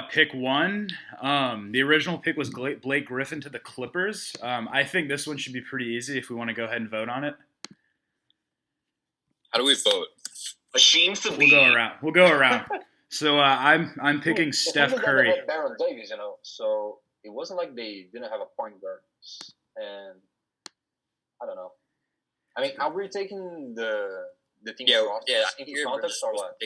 pick one. The original pick was Blake Griffin to the Clippers. I think this one should be pretty easy if we want to go ahead and vote on it. How do we vote? Machine to We'll go around. So I'm picking Steph Curry. They had Baron Davis, so it wasn't like they didn't have a point guard. And I don't know. I mean, are we taking the team into context or what? I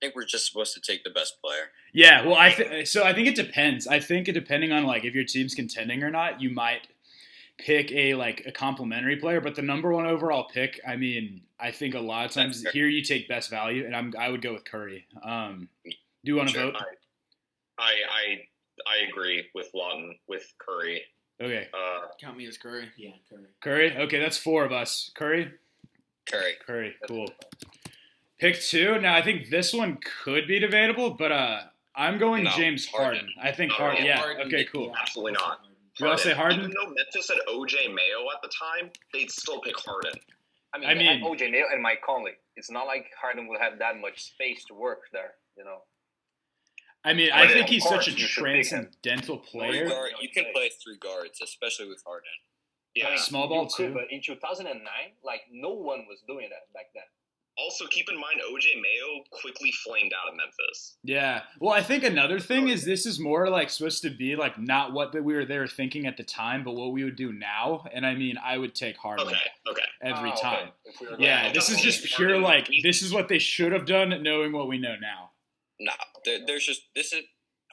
think we're just supposed to take the best player. Yeah, well, I think it depends. I think depending on like if your team's contending or not, you might pick a complimentary player. But the number one overall pick, I mean, I think a lot of times here you take best value, and I would go with Curry. Do you want to vote? I agree with Lawton with Curry. Okay. Count me as Curry. Yeah, Curry. Curry? Okay, that's four of us. Curry? Curry. Cool. Pick two. Now, I think this one could be debatable, but I'm going James Harden. I think Harden. Yeah. Harden. Okay, cool. Absolutely not. You all say Harden? Even though Memphis had O.J. Mayo at the time, they'd still pick Harden. I mean, they had O.J. Mayo and Mike Conley. It's not like Harden will have that much space to work there, I mean, I think he's such a transcendental player. You can play three guards, especially with Harden. Yeah. I mean, Small ball too. But in 2009, no one was doing that back then. Also, keep in mind, O.J. Mayo quickly flamed out of Memphis. Yeah. Well, I think another thing is this is more supposed to be not what they were thinking at the time, but what we would do now. And I mean, I would take Harden. Okay. Every time. Okay. Yeah, this is just pure this is what they should have done, knowing what we know now. No,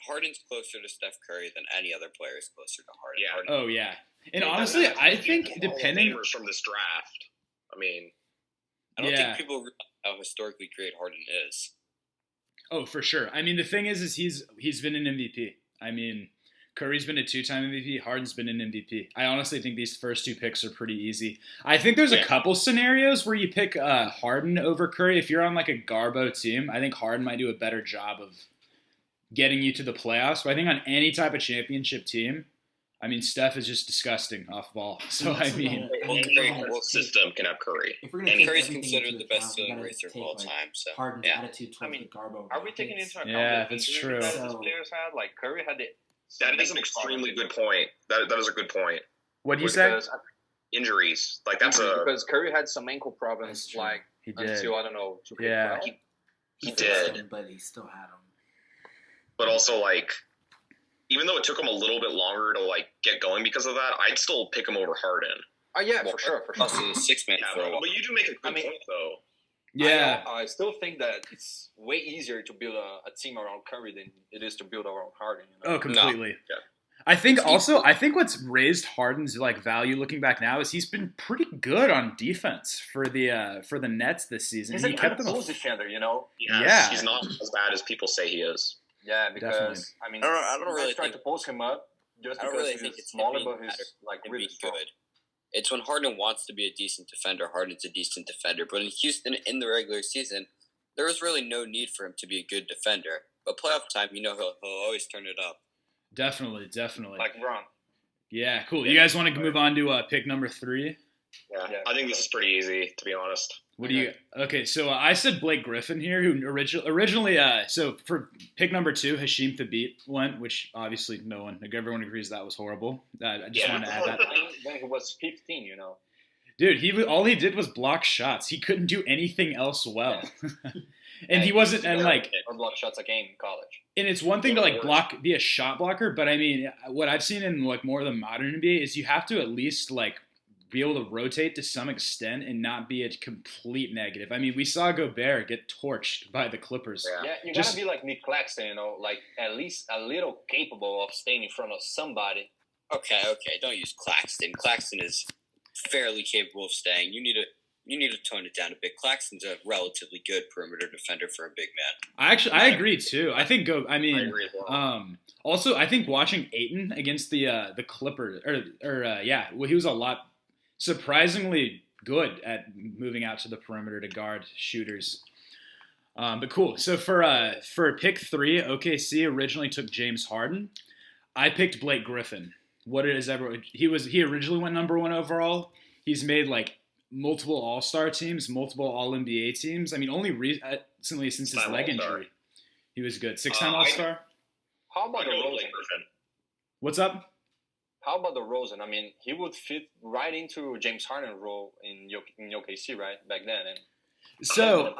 Harden's closer to Steph Curry than any other player is closer to Harden. Yeah. Oh yeah. And honestly, I think depending from this draft, I mean, I don't think people realize how historically great Harden is. Oh, for sure. I mean, the thing is he's been an MVP. I mean, Curry's been a 2-time MVP. Harden's been an MVP. I honestly think these first two picks are pretty easy. I think there's a couple scenarios where you pick Harden over Curry. If you're on a Garbo team, I think Harden might do a better job of getting you to the playoffs. But I think on any type of championship team, I mean, Steph is just disgusting off ball. So, I mean... Any system can have Curry. And Curry's considered the best ceiling raiser of all time. So, Harden's attitude towards the Garbo. Are we taking into account the that's true. that these players had? Curry had it. That is an extremely good point. That is a good point. What do you say? Injuries. Because Curry had some ankle problems, he did. until, I don't know. Yeah. He did. But he still had them. But also, even though it took him a little bit longer to, get going because of that, I'd still pick him over Harden. Oh, yeah, for sure. Also, the six-man for a while. But you do make a good point, though. Yeah. I still think that it's way easier to build a team around Curry than it is to build around Harden. Oh, completely. No. Yeah. I think what's raised Harden's value looking back now is he's been pretty good on defense for the Nets this season. He's a good defender, Yeah. He's not as bad as people say he is. Yeah, because Definitely. I mean, I don't really try to post him up just I don't because really think he's it's smaller, him but being he's really really strong. good. It's when Harden wants to be a decent defender, Harden's a decent defender. But in Houston, in the regular season, there was really no need for him to be a good defender. But playoff time, he'll always turn it up. Definitely. Like Bron. Yeah, cool. You guys want to move on to pick number 3? Yeah, I think this is pretty easy, to be honest. What do you? Okay, so I said Blake Griffin here, who originally. So for pick number 2, Hasheem Thabeet went, which obviously everyone agrees that was horrible. I just wanted to add that. When he was 15, Dude, all he did was block shots. He couldn't do anything else well. And he wasn't, or block shots a game in college. And it's one thing to be a shot blocker, but I mean, what I've seen in more of the modern NBA is you have to at least be able to rotate to some extent and not be a complete negative. I mean, we saw Gobert get torched by the Clippers. Yeah, you gotta be like Nick Claxton, at least a little capable of staying in front of somebody. Okay, don't use Claxton. Claxton is fairly capable of staying. You need to tone it down a bit. Claxton's a relatively good perimeter defender for a big man. I agree too. I think I agree as well. Also, I think watching Ayton against the Clippers, he was a lot surprisingly good at moving out to the perimeter to guard shooters. But cool. So for pick 3, OKC originally took James Harden. I picked Blake Griffin. He originally went number 1 overall. He's made multiple All-Star teams, multiple All-NBA teams. I mean, only recently since his leg injury, he was good. 6-time All-Star. How about I'd go with DeRozan? Blake Griffin. What's up? How about DeRozan? I mean, he would fit right into James Harden role in OKC, right, back then. And So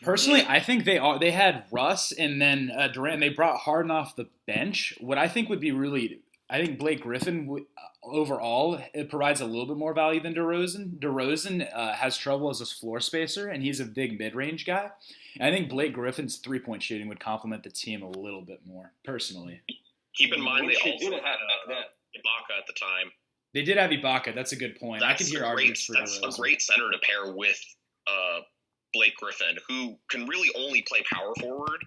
personally, I think they had Russ and then Durant. They brought Harden off the bench. What I think would be I think Blake Griffin overall it provides a little bit more value than DeRozan. DeRozan has trouble as a floor spacer, and he's a big mid-range guy. And I think Blake Griffin's three-point shooting would complement the team a little bit more, personally. Keep in mind they also didn't had have back Ibaka at the time. They did have Ibaka. That's a good point. I could hear arguments for DeRozan. That's a great center to pair with Blake Griffin, who can really only play power forward.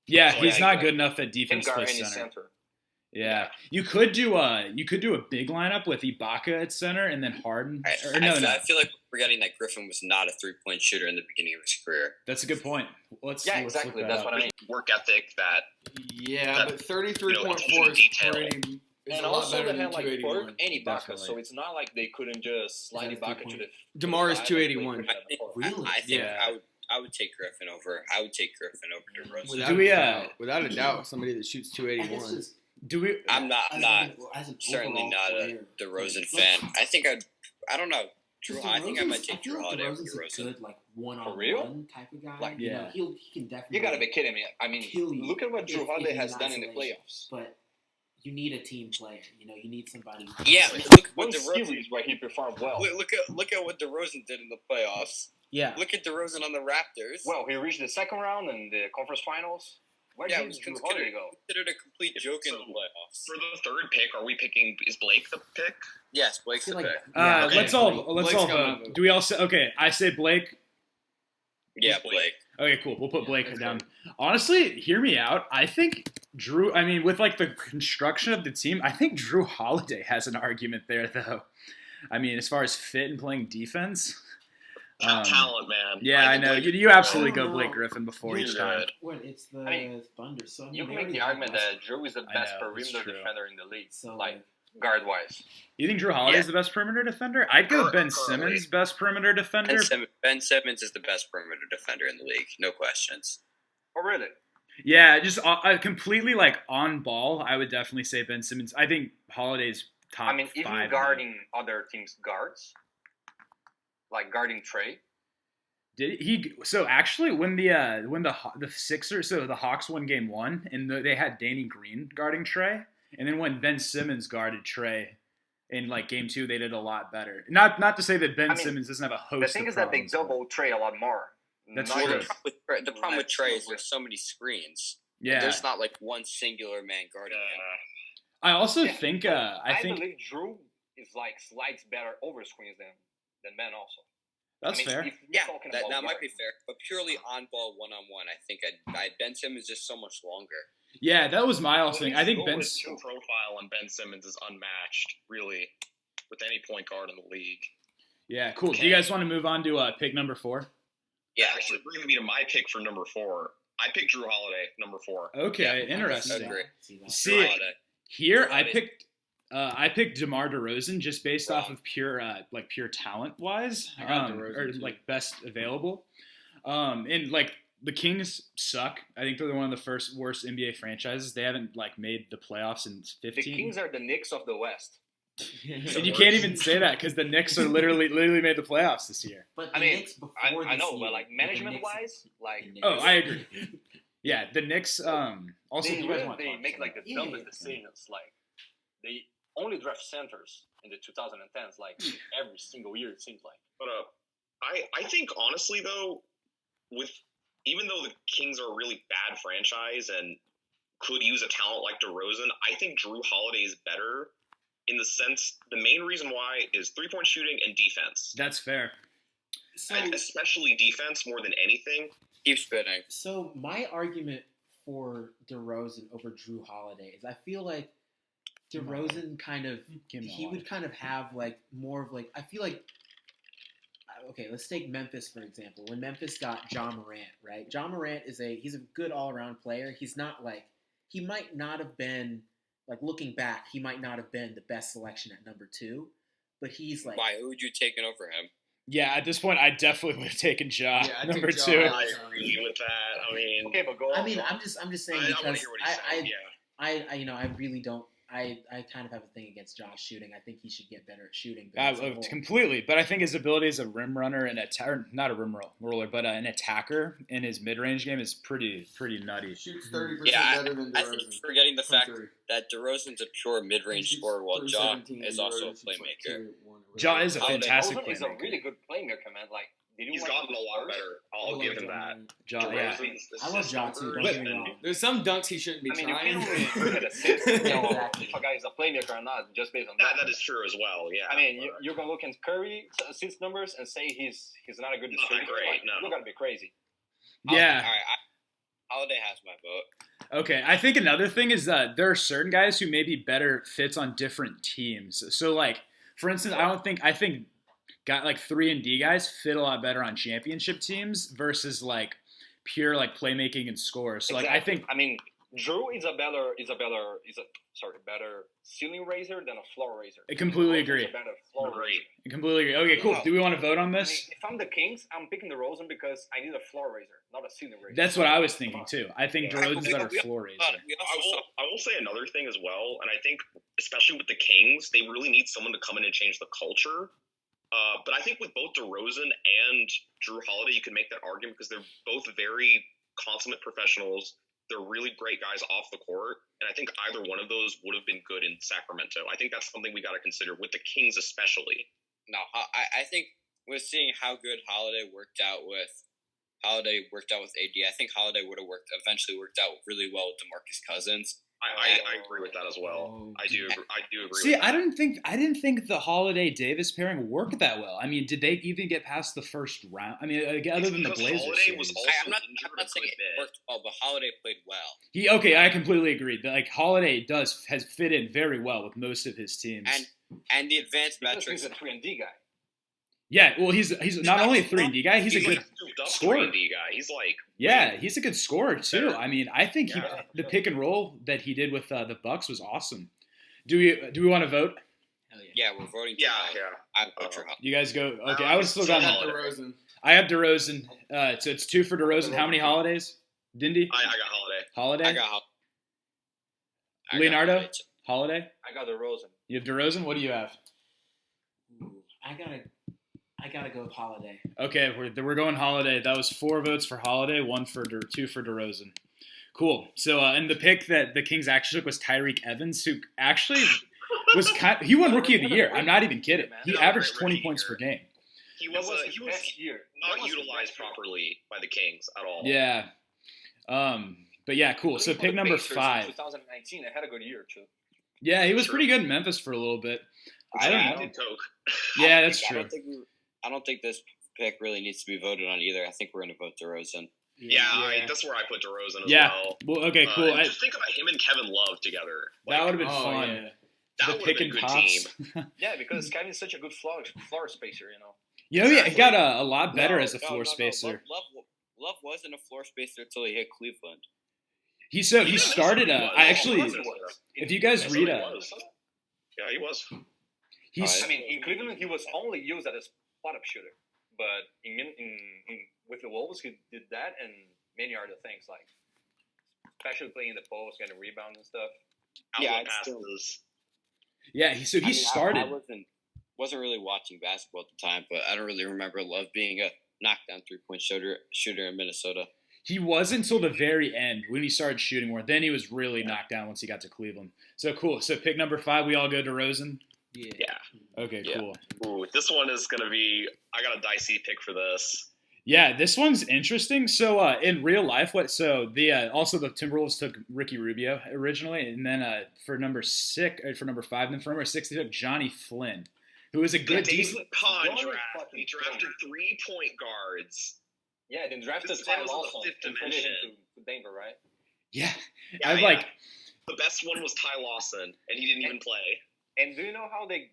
Yeah, he's not good enough at defense guard play any center. Yeah, you could do a big lineup with Ibaka at center and then Harden. I feel like we're forgetting that Griffin was not a 3-point shooter in the beginning of his career. That's a good point. Let's exactly. That's what I mean. Work ethic that. Yeah, but 33.4 is pretty. And also they had like Pork and Ibaka, so it's not like they couldn't just slide Ibaka to the. DeMarre is 281. I think I would take Griffin over. I would take Griffin over DeRozan. Without a doubt, somebody that shoots 281. I'm certainly not a DeRozan fan. I don't know. I think I might take Drew Holiday over DeRozan. Good, like one-on-one type of guy. Like, yeah, he can definitely. You gotta be kidding me! I mean, look at what Drew Holiday has done in the playoffs. But you need a team player. You need somebody. Yeah, look at what DeRozan where he performed well. Look at what DeRozan did in the playoffs. Yeah. Look at DeRozan on the Raptors. Well, he reached the second round in the conference finals. Where did Drew Holiday go? Considered a complete joke in the playoffs. For the third pick, are we picking? Is Blake the pick? Yes, Blake's the pick. Let's all vote. Do we all say? Okay, I say Blake. Yeah, Blake. Okay, cool. We'll put Blake down. Honestly, hear me out. I think Drew. I mean, with like the construction of the team, I think Drew Holiday has an argument there, though. I mean, as far as fit and playing defense. Talent, man. Yeah, I know. You absolutely go Blake Griffin before each time. It's the Thunder. So you can make the argument that Drew is the best perimeter defender in the league, so like guard-wise. You think Drew Holiday is the best perimeter defender? I'd go Ben Simmons, best perimeter defender. Ben Simmons is the best perimeter defender in the league, no questions. Oh, really? Yeah, just completely like on ball. I would definitely say Ben Simmons. I think Holiday's top. I mean, even guarding other teams' guards. Like guarding Trey. Did he? So actually, when the Sixers, so the Hawks won Game 1, and they had Danny Green guarding Trey, and then when Ben Simmons guarded Trey in like Game 2, they did a lot better. Not to say that Simmons doesn't have a host. The thing of is that they double Trey a lot more. That's true. The problem with Trey is there's so many screens. Yeah, there's not like one singular man guarding him. I also think I believe Drew is like slides better over screens than Ben also. That's fair. That might be fair. But purely on-ball, one-on-one, I think Ben Simmons is just so much longer. Yeah, that was my also thing. I think Ben's profile on Ben Simmons is unmatched, really, with any point guard in the league. Yeah, cool. Okay. Do you guys want to move on to pick number 4? Yeah, actually brings me to my pick for number 4. I picked Drew Holiday, number 4. Okay, interesting. See, here I picked DeMar DeRozan just based off of pure talent wise, or like best available. And like the Kings suck. I think they're one of the worst NBA franchises. They haven't like made the playoffs in 15. The Kings are the Knicks of the West. And you can't even say that because the Knicks are literally made the playoffs this year. But I mean, I know, but like management wise, like I agree. Yeah, the Knicks. Also, they make like the dumbest decisions. Like they only draft centers in the 2010s, like every single year it seems like. But I think honestly though, even though the Kings are a really bad franchise and could use a talent like DeRozan, I think Drew Holiday is better in the sense. The main reason why is 3-point shooting and defense. That's fair. And especially defense more than anything. Keep spitting. So my argument for DeRozan over Drew Holiday is I feel like DeRozan would kind of have like more of like, I feel like, okay, let's take Memphis for example. When Memphis got John Morant, right? John Morant he's a good all-around player. He's not like, he might not have been, like looking back, he might not have been the best selection at number 2, but he's like. Why? Who would you taken over him? Yeah, at this point, I definitely would have taken Ja. Yeah, number Ja. 2. I agree with that. I mean, Okay, but go on. I mean, I'm just saying I want because to hear what he's saying. I really don't. I kind of have a thing against Josh shooting. I think he should get better at shooting. But Completely, but I think his ability as a rim runner and not a rim roller, but an attacker in his mid-range game is pretty nutty. Shoots 30% better than DeRozan. I think you're forgetting the fact that DeRozan's a pure mid-range scorer, while Ja is also a playmaker. Ja is a fantastic DeRozan playmaker. is a really good playmaker, man. Like, he's gotten a lot better. I'll give him that. Ja, yeah. I love Ja too. Don't get me wrong. There's some dunks he shouldn't be I mean, trying. you can't really look at assists, if a guy is a playmaker or not, just based on that. That is true as well, yeah. I mean, you're going to look at Curry's assist numbers and say he's not a good distributor. Great, no. You're going to be crazy. Yeah. All right. Holiday has my vote. Okay, I think another thing is that there are certain guys who may be better fits on different teams. So, like, for instance, I think got like 3-and-D guys fit a lot better on championship teams versus like pure like playmaking and scores. So Exactly. I mean, Drew is a better ceiling raiser than a floor raiser. I completely agree. He's a better floor raiser. I completely agree. Okay, cool. Do we want to vote on this? I mean, if I'm the Kings, I'm picking DeRozan because I need a floor raiser, not a ceiling raiser. That's what I was thinking too. I think DeRozan's a better floor raiser. I will say another thing as well, and I think especially with the Kings, they really need someone to come in and change the culture. But I think with both DeRozan and Drew Holiday, you can make that argument because they're both very consummate professionals. They're really great guys off the court, and I think either one of those would have been good in Sacramento. I think that's something we got to consider with the Kings especially. No, I think with seeing how good Holiday worked out with AD, I think Holiday would have eventually worked out really well with DeMarcus Cousins. I agree with that as well. I do agree. See, with that. I didn't think the Holiday Davis pairing worked that well. I mean, did they even get past the first round? I mean, other than the Blazers Holiday was series. I'm not saying it worked well, but Holiday played well. I completely agree. Like Holiday has fit in very well with most of his teams. And the advanced because metrics. he's a 3-and-D guy. Yeah, well, he's not only a 3-and-D guy, he's a good scorer. 3-and-D guy. He's like he's a good scorer too. I mean, I think the pick and roll that he did with the Bucks was awesome. Do we want to vote? Hell yeah. Yeah, we're voting. I vote for Holiday. You guys go. Okay, I would have still gone DeRozan. I have DeRozan. So it's 2 for DeRozan. How many holidays? Dindy? I got Holiday. Holiday? I got Holiday. Leonardo? Holiday? I got DeRozan. You have DeRozan? What do you have? I gotta go with Holiday. Okay, we're going Holiday. That was 4 votes for Holiday, 2 for DeRozan. Cool. So, and the pick that the Kings actually took was Tyreek Evans, who actually he won Rookie of the Year. I'm not even kidding. He averaged 20 points per game. He was not utilized properly by the Kings at all. Yeah. But yeah, cool. So pick number 5. 2019, I had a good year too. Yeah, he was pretty good in Memphis for a little bit. I don't know. Coke. Yeah, that's true. I don't think this pick really needs to be voted on either. I think we're going to vote DeRozan. Yeah, that's where I put DeRozan as well. Well, okay, cool. Just think about him and Kevin Love together. That would have been fun. Yeah. That would have been a good team. Yeah, because Kevin's such a good floor spacer, you know. Yeah, he got a lot better as a floor spacer. Love wasn't a floor spacer until he hit Cleveland. He started if you guys read yeah, he was. In Cleveland, he was only used as a spot-up shooter. But with the Wolves, he did that and many other things, like especially playing the post, getting rebounds and stuff. He started. I wasn't really watching basketball at the time, but I don't really remember Love being a knockdown 3-point shooter in Minnesota. He was until the very end when he started shooting more. Then he was really knocked down once he got to Cleveland. So cool. So pick number 5, we all go to DeRozan. Yeah. Okay, cool. Ooh, this one is going to be – I got a dicey pick for this. Yeah, this one's interesting. So in real life, also the Timberwolves took Ricky Rubio originally, and then for number 5, then for number 6, they took Johnny Flynn, who was a good decent contract. He drafted 3-point guards. Yeah, then drafted Ty Lawson and put it into Denver, right? Yeah. The best one was Ty Lawson, and he didn't even play. And do you know how they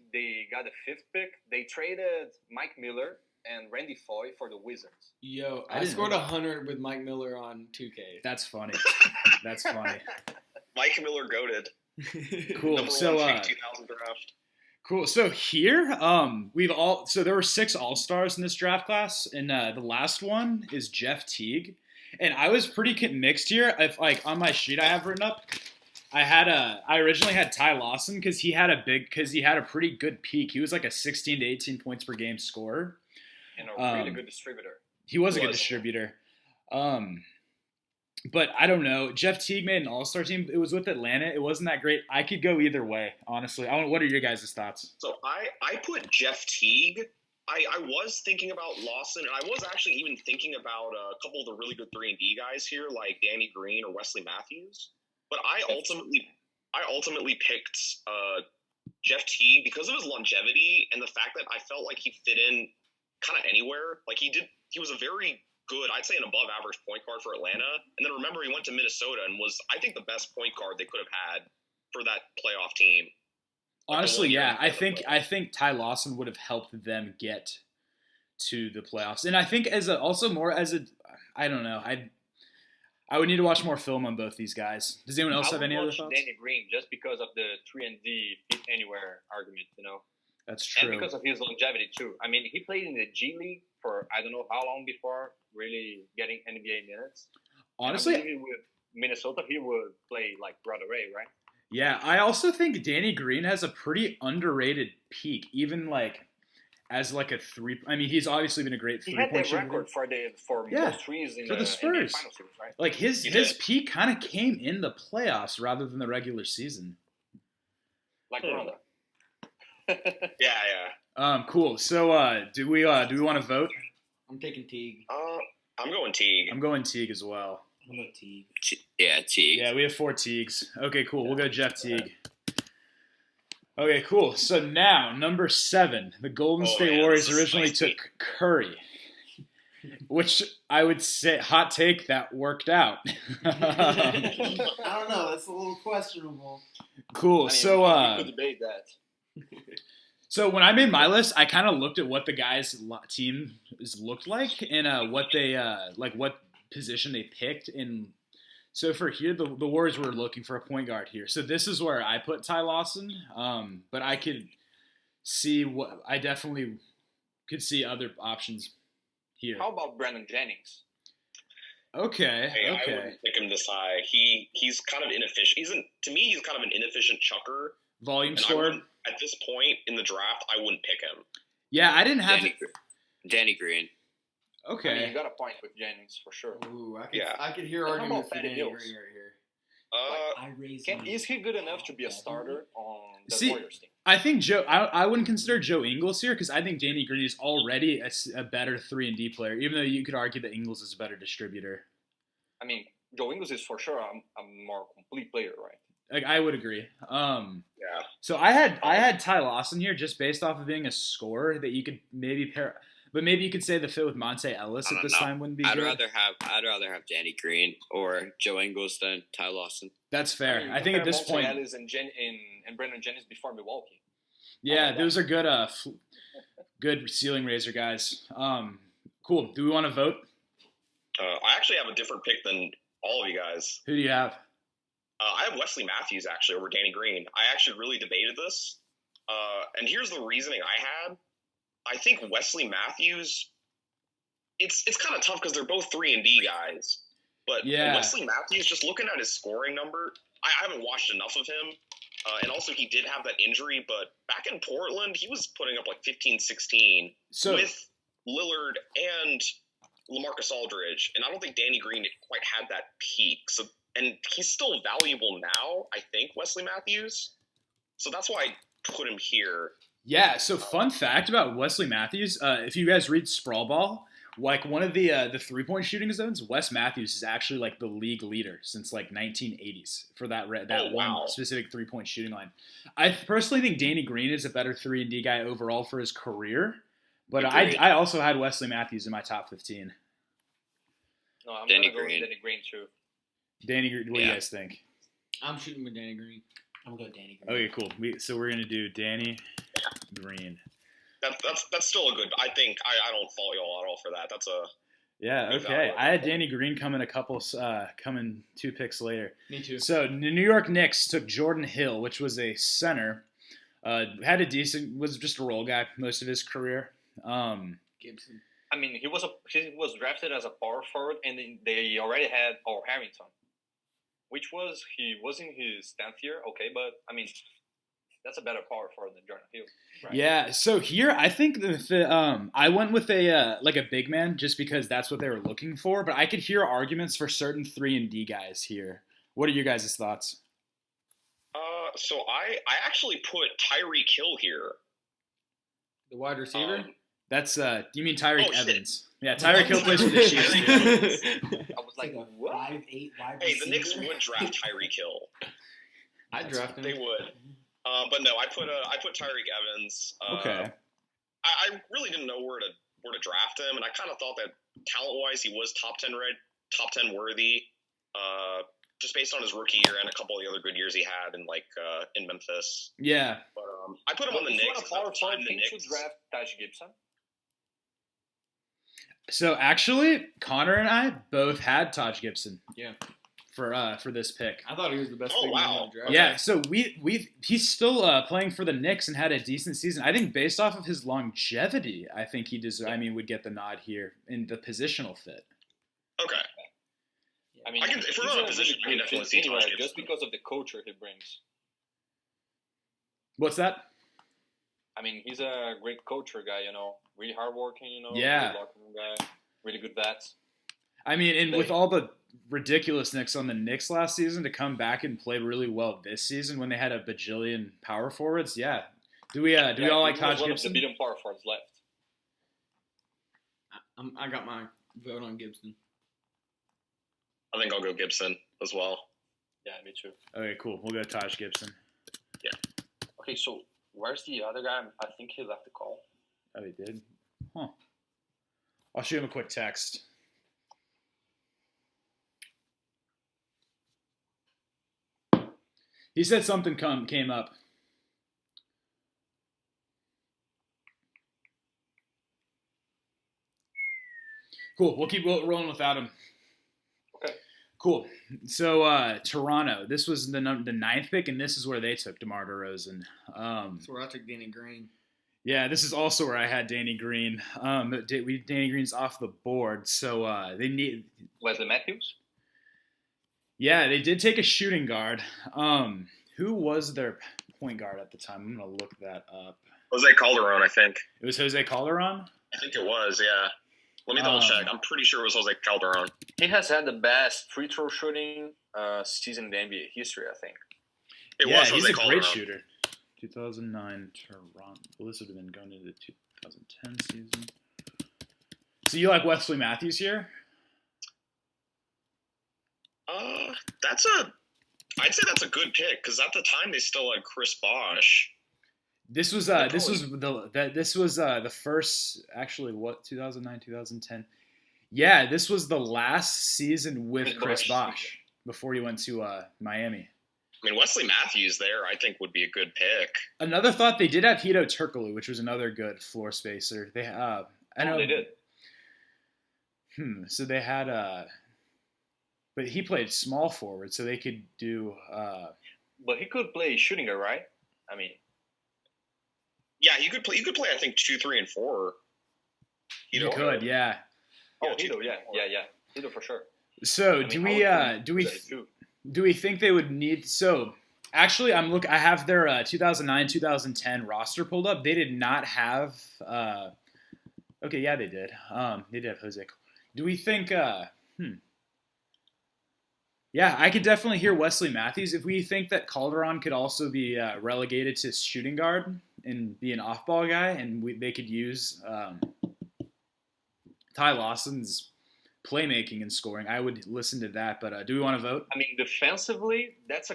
got the 5th pick? They traded Mike Miller and Randy Foye for the Wizards. Yo, I scored 100 with Mike Miller on 2K. That's funny. That's funny. Mike Miller goated. Cool. Number 1 pick, 2000 draft. Cool. So here, there were 6 All-Stars in this draft class, and the last one is Jeff Teague. And I was pretty mixed here. If on my sheet I have written up, I originally had Ty Lawson because he had a pretty good peak. He was like a 16 to 18 points per game scorer. And a really good distributor. He was a good distributor. But I don't know. Jeff Teague made an All-Star team. It was with Atlanta. It wasn't that great. I could go either way, honestly. What are your guys' thoughts? So I put Jeff Teague. I was thinking about Lawson, and I was actually even thinking about a couple of the really good 3-and-D guys here, like Danny Green or Wesley Matthews. But I ultimately picked Jeff Teague because of his longevity and the fact that I felt like he fit in kind of anywhere. Like he was a very good, I'd say an above average point guard for Atlanta. And then remember, he went to Minnesota and was, I think, the best point guard they could have had for that playoff team. Honestly, yeah. I think Ty Lawson would have helped them get to the playoffs. And I think I don't know. I would need to watch more film on both these guys. Does anyone else have any other thoughts? Danny Green, just because of the 3-and-D fit anywhere argument, That's true. And because of his longevity too. I mean, he played in the G League for I don't know how long before really getting NBA minutes. Honestly, with Minnesota, he would play like right away, right? Yeah, I also think Danny Green has a pretty underrated peak, even as a three. I mean, he's obviously been a great 3-point shooter. He had the record for most threes in for the Spurs. NBA Finals series, right? Like his peak kind of came in the playoffs rather than the regular season. Like brother. Yeah. Cool. So, do we want to vote? I'm taking Teague. I'm going Teague. I'm going Teague as well. I'm going Teague. Yeah, Teague. Yeah, we have 4 Teagues. Okay, cool. We'll go Jeff Teague. Okay, cool. So now, number 7, the Golden State Warriors originally took Curry, which I would say, hot take, that worked out. I don't know. That's a little questionable. Cool. We could debate that. So when I made my list, I kind of looked at what the guys' teams looked like and what they what position they picked. And so for here, the Warriors were looking for a point guard here. So this is where I put Ty Lawson. But I could see I definitely could see other options here. How about Brandon Jennings? Okay. I wouldn't pick him this high. He's kind of inefficient. To me, he's kind of an inefficient chucker. Volume scorer. At this point in the draft, I wouldn't pick him. Yeah, I didn't have Danny Green. Okay. I mean, you got a point with Jennings for sure. Ooh, I could hear arguments for Danny Green right here. Is he good enough to be a starter on the Warriors team? I think I wouldn't consider Joe Ingles here because I think Danny Green is already a better 3-and-D player, even though you could argue that Ingles is a better distributor. I mean, Joe Ingles is for sure a more complete player, right? I would agree. Yeah. So I had Ty Lawson here just based off of being a scorer that you could maybe pair, but maybe you could say the fit with Monte Ellis at this time wouldn't be good. I'd rather have Danny Green or Joe Ingles than Ty Lawson. That's fair. I think at this point, Ellis and Brandon Jennings before Milwaukee. Yeah, those are good. Good ceiling raiser guys. Cool. Do we want to vote? I actually have a different pick than all of you guys. Who do you have? I have Wesley Matthews actually over Danny Green. I actually really debated this, and here's the reasoning I had. I think Wesley Matthews. It's kind of tough because they're both 3-and-D guys, but Wesley Matthews, just looking at his scoring number, I haven't watched enough of him, and also he did have that injury. But back in Portland, he was putting up like 15, 16 with Lillard and LaMarcus Aldridge, and I don't think Danny Green quite had that peak. So. And he's still valuable now, I think, Wesley Matthews. So that's why I put him here. Yeah, so fun fact about Wesley Matthews, if you guys read Sprawl Ball, like one of the 3-point shooting zones, Wes Matthews is actually like the league leader since like 1980s for that one specific 3-point shooting line. I personally think Danny Green is a better 3-and-D guy overall for his career, but I also had Wesley Matthews in my top 15. No, I'm going to go with Danny Green too. Danny Green, what do you guys think? I'm shooting with Danny Green. I'm going to go Danny Green. Okay, cool. So we're going to do Danny Green. That's still a good. I think I don't fault you all at all for that. That's a. Yeah. Okay. I had Danny Green coming 2 picks later. Me too. So the New York Knicks took Jordan Hill, which was a center. Had a decent, was just a role guy most of his career. Gibson. I mean, he was drafted as a power forward, and they already had Harrington, which he was in his 10th year. Okay, but I mean, that's a better power forward than Jordan Hill. Right? Yeah. So here, I think I went with a big man just because that's what they were looking for. But I could hear arguments for certain 3 and D guys here. What are your guys' thoughts? So I actually put Tyreek Hill here. The wide receiver? That's you mean Tyreek Evans? Yeah, Tyreek Hill plays for the Chiefs. I was like, what? 5'8" wide Hey, receiver. the Knicks would draft Tyreek Hill. I'd draft him. They would. But no, I put Tyreek Evans. Okay. I really didn't know where to draft him, and I kind of thought that talent wise he was top 10 worthy. Just based on his rookie year and a couple of the other good years he had in Memphis. Yeah. But I put him on the Knicks. If you want a power forward, think you should draft Taj Gibson. So actually, Connor and I both had Taj Gibson. Yeah. For this pick. I thought he was the best big man in the draft. Yeah, so he's still playing for the Knicks and had a decent season. I think based off of his longevity, I think he would get the nod here in the positional fit. Okay. I mean, if we're on a position, I can definitely see Taj Gibson. Just because of the culture he brings. What's that? I mean, he's a great culture guy, really hardworking, Yeah. Really locker room guy, really good bats. I mean, and with all the ridiculousness on the Knicks last season, to come back and play really well this season when they had a bajillion power forwards, yeah. Do we all like Taj Gibson? One of the beaten power forwards left. I got my vote on Gibson. I think I'll go Gibson as well. Yeah, me too. Okay, cool. We'll go Taj Gibson. Yeah. Okay, so where's the other guy? I think he left the call. Oh, he did? Huh. I'll shoot him a quick text. He said something came up. Cool. We'll keep rolling without him. Okay. Cool. So Toronto. This was the 9th pick, and this is where they took DeMar DeRozan. That's where I took Danny Green. Yeah, this is also where I had Danny Green. Danny Green's off the board, so they need Wes Matthews. Yeah, they did take a shooting guard. Who was their point guard at the time? I'm gonna look that up. Jose Calderon, I think. It was Jose Calderon? I think it was, yeah. Let me double check. I'm pretty sure it was Jose Calderon. He has had the best free throw shooting season in the NBA history, I think. It was Jose he's a Calderon. great shooter. 2009 Toronto. Well, this would have been going into the 2010 season. So you like Wesley Matthews here? I'd say that's a good pick because at the time they still had Chris Bosh. This was the first, actually, 2009, 2010. Yeah, this was the last season with Chris Bosh before he went to Miami. I mean, Wesley Matthews there, I think, would be a good pick. Another thought, they did have Hito Turkoglu, which was another good floor spacer. They they did. So they had but he played small forward, so they could do. But he could play shooting guard, right? I mean. Yeah, you could play. I think 2, 3, and 4. You could, yeah. Oh, Hito, yeah, Hito for sure. So do we think they would need? So actually, I have their 2009-2010 roster pulled up. They did not have. Okay, yeah, they did. They did have Jose. Do we think? Yeah, I could definitely hear Wesley Matthews. If we think that Calderon could also be relegated to shooting guard and be an off-ball guy, and they could use Ty Lawson's playmaking and scoring, I would listen to that. But do we want to vote? I mean, defensively, that's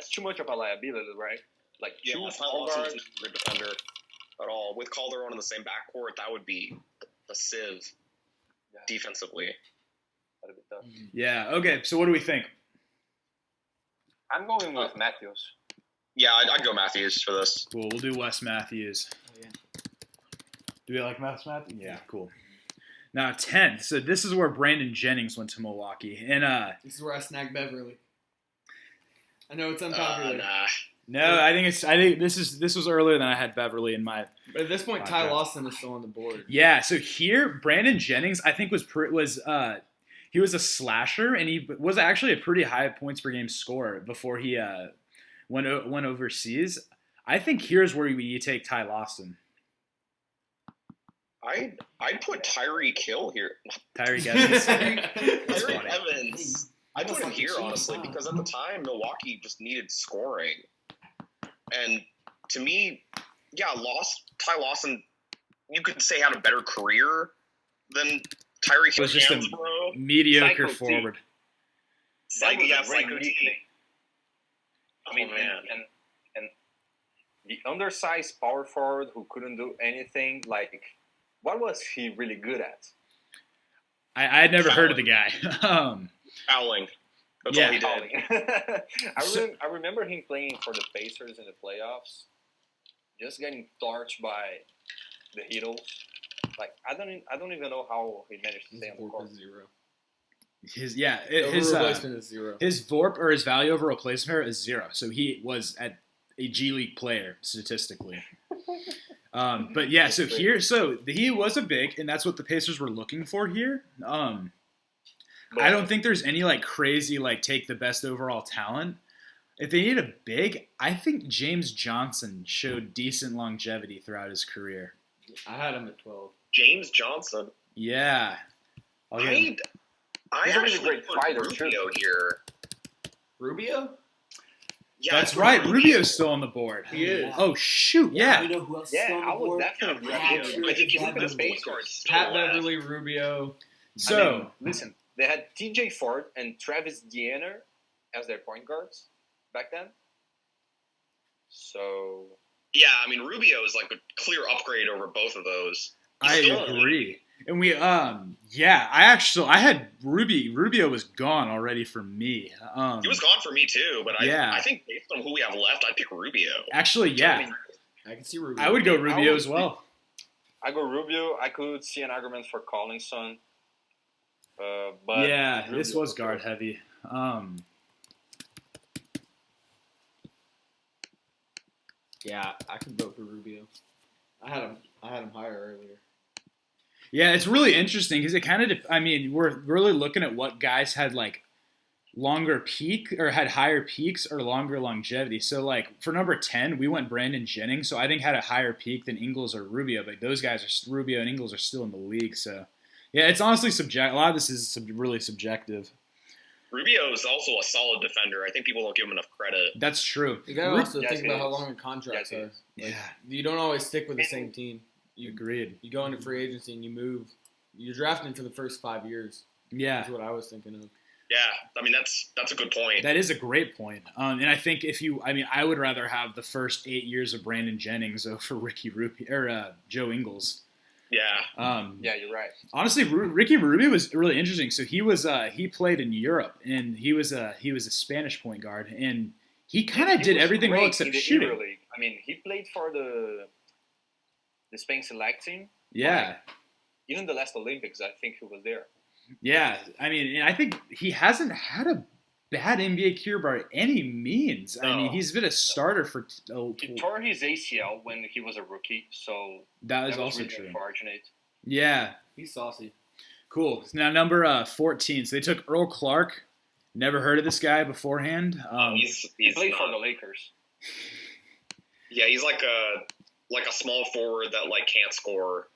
too much of a liability, right? Like, Ty Lawson's a good defender at all. With Calderon in the same backcourt, that would be a sieve defensively. That'd be tough. Yeah. Okay. So what do we think? I'm going with Matthews. Yeah, I'd go Matthews for this. Cool. We'll do Wes Matthews. Oh, yeah. Do we like Wes Matthews? Yeah. Cool. Now 10th. So this is where Brandon Jennings went to Milwaukee, and this is where I snagged Beverly. I know it's unpopular. Nah. No, I think this was earlier than I had Beverly in my. But at this point, Ty Lawson is still on the board. Yeah, so here Brandon Jennings, I think he was a slasher, and he was actually a pretty high points per game scorer before he went overseas. I think here's where you take Ty Lawson. I'd put Tyreek Hill here. Tyreek Evans. Tyreek Evans. I put him here honestly because at the time Milwaukee just needed scoring, and to me, Ty Lawson, you could say had a better career than Tyreek Hill. Was just a mediocre forward. Psycho T. I mean, and the undersized power forward who couldn't do anything. Like, what was he really good at? I had never heard of the guy. Fouling. That's all he did. I remember him playing for the Pacers in the playoffs, just getting torched by the Heatles. Like I don't even know how he managed to stay on the court. His replacement is 0. His VORP or his value over replacement is 0. So he was at a G League player statistically. But yeah, so he was a big, and that's what the Pacers were looking for here. I don't think there's any like crazy like take the best overall talent. If they need a big, I think James Johnson showed decent longevity throughout his career. I had him at 12. James Johnson. Yeah. I actually put Rubio here. Rubio? Yeah, that's right. Rubio's still on the board. He is. Oh shoot! Yeah. You know who else yeah, is on the I would board? definitely. I think he's the best point guard. Pat Beverly, Rubio. So I mean, listen, they had T.J. Ford and Travis Diener as their point guards back then. So. Yeah, I mean Rubio is like a clear upgrade over both of those. I agree. And we, I had Rubio was gone already for me. He was gone for me too, but I think based on who we have left, I'd pick Rubio. Actually, yeah. I can see Rubio. I would go Rubio as well. I go Rubio. I could see an argument for Collison. But yeah, Rubio this was guard heavy. Yeah, I can vote for Rubio. I had him higher earlier. Yeah, it's really interesting because it kind of. We're really looking at what guys had like longer peak or had higher peaks or longer longevity. So like for number 10, we went Brandon Jennings, so I think had a higher peak than Ingles or Rubio. But those guys are Rubio and Ingles are still in the league. So yeah, it's honestly subjective. A lot of this is really subjective. Rubio is also a solid defender. I think people don't give him enough credit. That's true. You gotta also think about how long the contracts are. Like, you don't always stick with the same team. Agreed. You go into free agency and you move. You're drafting for the first 5 years. Yeah, that's what I was thinking of. Yeah, I mean that's a good point. That is a great point. And I think I would rather have the first 8 years of Brandon Jennings over Ricky Rubio or Joe Ingles. Yeah. Yeah, you're right. Honestly, Ricky Rubio was really interesting. So he was he played in Europe and he was a Spanish point guard and he kind of did everything well except shooting. I mean, he played for the Spain select team. Yeah. Like, even the last Olympics, I think he was there. Yeah, I mean, I think he hasn't had a bad NBA career by any means. No. I mean, he's been a starter for. He tore his ACL when he was a rookie, so that was also really true. Unfortunate. Yeah, he's saucy. Cool. Now number 14. So they took Earl Clark. Never heard of this guy beforehand. He played for the Lakers. Yeah, he's like a small forward that like can't score.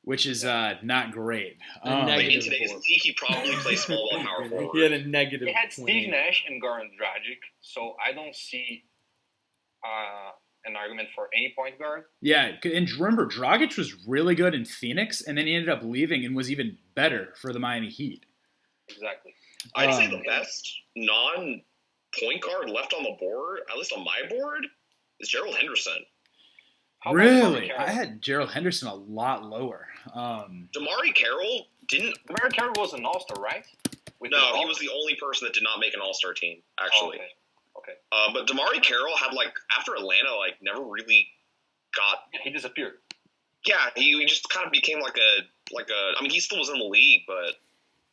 Which is not great. In today's league, he probably plays small ball power forward. He had a negative. They had Steve Nash and Goran Dragic, so I don't see an argument for any point guard. Yeah, and remember, Dragic was really good in Phoenix, and then he ended up leaving and was even better for the Miami Heat. Exactly. I'd say the best non-point guard left on the board, at least on my board, is Gerald Henderson. Really? I had Gerald Henderson a lot lower. DeMarre Carroll didn't... DeMarre Carroll was an all-star, right? No, he was the only person that did not make an all-star team, actually. Oh, okay. But DeMarre Carroll had, like, after Atlanta, like, never really got... Yeah, he disappeared. Yeah, he just kind of became like a... I mean, he still was in the league, but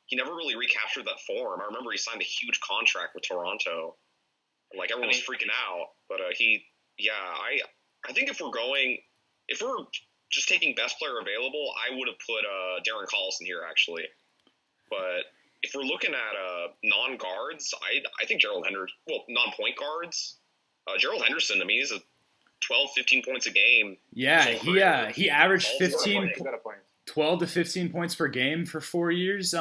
he never really recaptured that form. I remember he signed a huge contract with Toronto. Like, everyone was freaking out. But I think if we're just taking best player available, I would have put Darren Collison here actually. But if we're looking at non-guards, I think non-point guards, Gerald Henderson, I mean, he's a 12, 15 points a game. Yeah, he averaged 12 to 15 points per game for 4 years.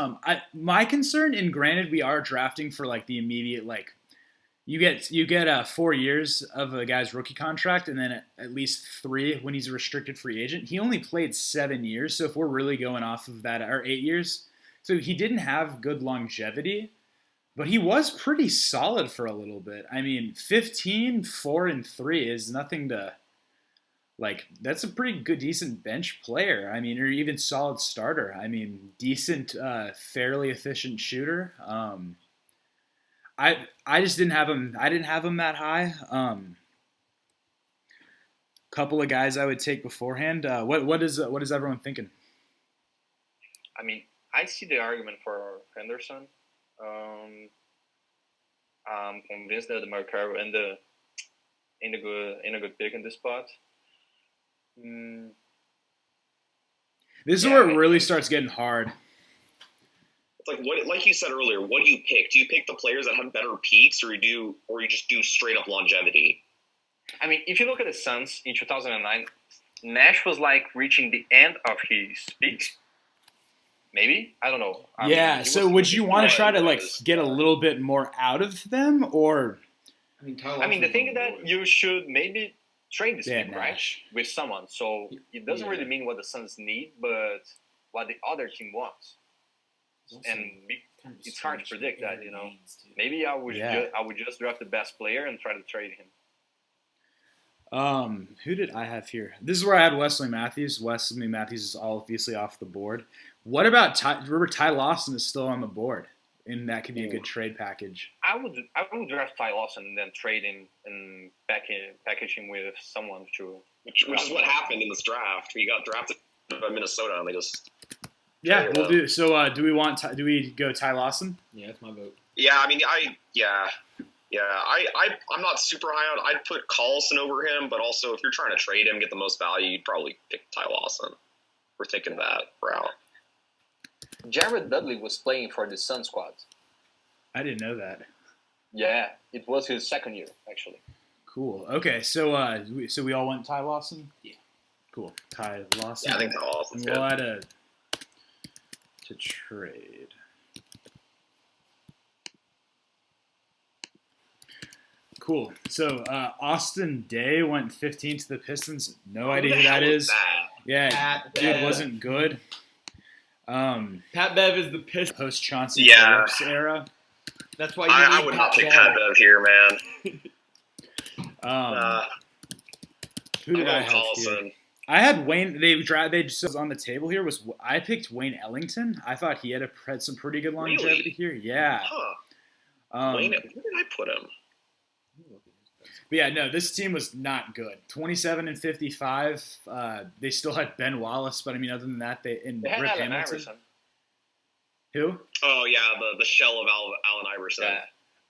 My concern, and granted we are drafting for like the immediate, like you get 4 years of a guy's rookie contract and then at least 3 when he's a restricted free agent. He only played 7 years, so if we're really going off of that, or 8 years, so he didn't have good longevity, but he was pretty solid for a little bit. I mean, 15, 4, and 3 is nothing to, like, that's a pretty good, decent bench player. I mean, or even solid starter. I mean, decent, fairly efficient shooter. I just didn't have him. I didn't have him that high. Couple of guys I would take beforehand. What is everyone thinking? I mean, I see the argument for Henderson. I'm convinced that DeMarre Carroll in a good pick in this spot. This is where it really starts getting hard. It's like you said earlier, what do you pick? Do you pick the players that have better peaks, or you just do straight up longevity? I mean, if you look at the Suns in 2009, Nash was like reaching the end of his peaks. Maybe? I don't know. So would you want to try to like get a little bit more out of them, or? I mean, the thing is that you should maybe trade this pick, right, with someone. So it doesn't really mean what the Suns need, but what the other team wants. And it's hard to predict that, you know. Maybe I would just draft the best player and try to trade him. Who did I have here? This is where I had Wesley Matthews. Wesley Matthews is obviously off the board. What about Ty Lawson is still on the board, and that could be a good trade package. I would draft Ty Lawson and then trade him and package him with someone which is what happened in this draft. He got drafted by Minnesota, and they just we'll do. So do we go Ty Lawson? Yeah, that's my vote. Yeah, I mean, I'm not super high on. I'd put Collison over him, but also if you're trying to trade him, get the most value, you'd probably pick Ty Lawson. We're thinking that route. Jared Dudley was playing for the Sun squad. I didn't know that. Yeah, it was his second year, actually. Cool. Okay, so we all went Ty Lawson? Yeah. Cool. Ty Lawson. Yeah, I think Ty Lawson's good. We'll add to trade. Cool. So Austin Day went 15 to the Pistons. No idea who that is. Yeah, Pat dude Bev. wasn't good. Pat Bev is the Pistons Post Chauncey Billups era. That's why I would not pick Pat Bev here, man. Who did I have here? I had Wayne. They just was on the table here. I picked Wayne Ellington. I thought he had some pretty good longevity here. Yeah. Huh. Wayne, where did I put him? But yeah, no, this team was not good. 27 and 55. They still had Ben Wallace, but I mean, other than that, they had Rip Allen Hamilton. Iverson. Who? Oh yeah, the shell of Allen Iverson.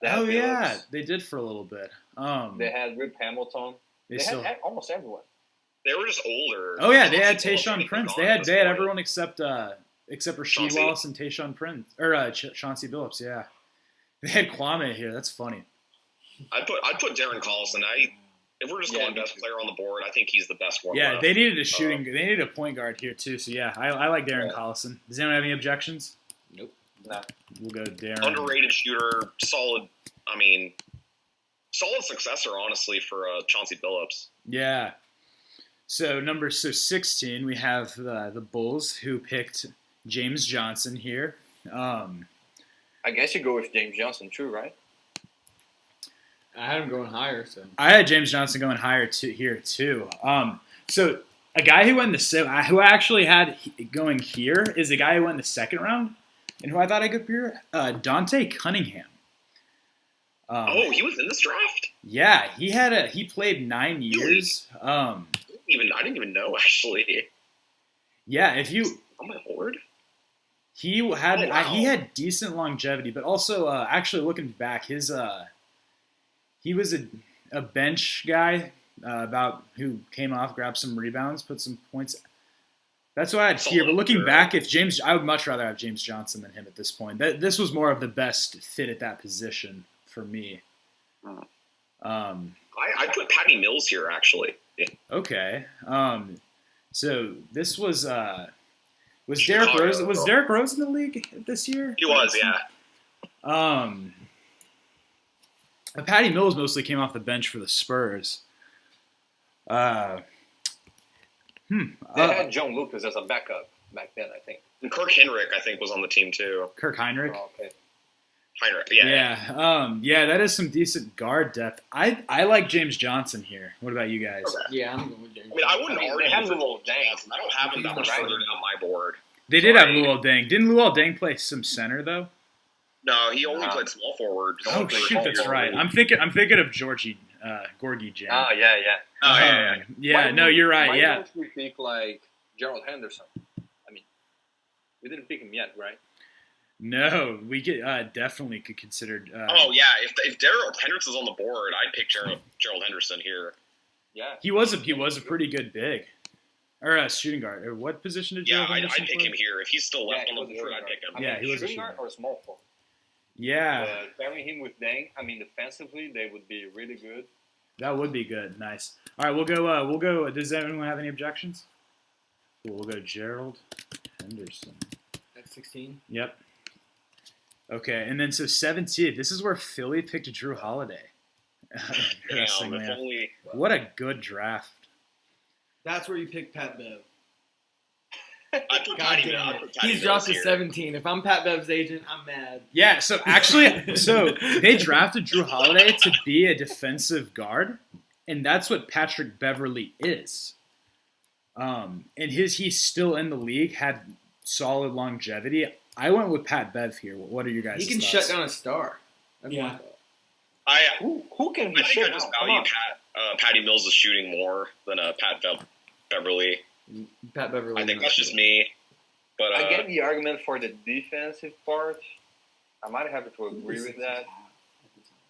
Yeah. They did for a little bit. They had Rip Hamilton. They had almost everyone. They were just older. Oh yeah, they had Tayshaun Prince. They had everyone except Rasheed Wallace and Tayshaun Prince or Chauncey Billups. Yeah, they had Kwame here. That's funny. I'd put Darren Collison. If we're just going best player on the board, I think he's the best one. Yeah, they needed a shooting. They needed a point guard here too. So yeah, I like Darren Collison. Does anyone have any objections? Nope. No. We'll go Darren. Underrated shooter, solid. I mean, solid successor, honestly, for Chauncey Billups. Yeah. So 16, we have the Bulls who picked James Johnson here. I guess you go with James Johnson too, right? I had him going higher, so I had James Johnson going higher here too. So a guy who went who I actually had going here is a guy who went in the second round, and who I thought I could here, Dante Cunnigham. He was in this draft? Yeah, he played 9 years. I didn't even know, actually. Yeah, if you on my board. He had decent longevity, but also actually looking back, he was a bench guy about who came off, grabbed some rebounds, put some points. That's what I had here. But looking back, I would much rather have James Johnson than him at this point. This was more of the best fit at that position for me. I put Patty Mills here actually. Okay. So this was Derrick Rose. Was Derrick Rose in the league this year? He was, yeah. Patty Mills mostly came off the bench for the Spurs. They had John Lucas as a backup back then, I think. And Kirk Hinrich, I think, was on the team too. Kirk Hinrich. Oh, okay. Hinrich, yeah. Yeah, that is some decent guard depth. I like James Johnson here. What about you guys? Okay. Yeah, I'm going with James. I mean, I wouldn't argue. They have for Luol Deng. I don't have him that much further on my board. They did have Luol Deng. Didn't Luol Deng play some center though? No, he only played small forward. Oh shoot, that's right. I'm thinking of Gorgie Jam. Oh yeah. Oh yeah. Yeah, no, you're right. Why Yeah. don't we pick like Gerald Henderson? I mean, We didn't pick him yet, right? No, we could definitely could consider. Oh yeah, if Darrell Henderson's on the board, I'd pick Gerald Henderson here. Yeah. He was a pretty good big, or a shooting guard. Or what position did Yeah, Gerald I'd Henderson pick play? him here. If he's still left Yeah, on the board, I'd pick him. I mean, Yeah, he was a shooting guard shooter. or small forward. Yeah, Pairing him with Deng, I mean, defensively they would be really good. that would be good. Nice. All right, we'll go. Does anyone have any objections? We'll go Gerald Henderson. At 16. Yep. Okay, and then so 17. This is where Philly picked Drew Holiday. Interesting, Damn, if man. only. What a good draft. That's where you pick Pat Bev. I put God Patty damn Mills. it. I put Patty He's dropped to Mills here. 17. If I'm Pat Bev's agent, I'm mad. Yeah, so actually, they drafted Drew Holiday to be a defensive guard, and that's what Patrick Beverley is. And he's still in the league, had solid longevity. I went with Pat Bev here. What are you guys' He can thoughts? shut down a star. That's Yeah. my thought. Who can he I think shut I just down? Come value on. Patty Mills is shooting more than Pat Beverly. Pat Beverly. I think that's just me. But I get the argument for the defensive part. I might have to agree with that.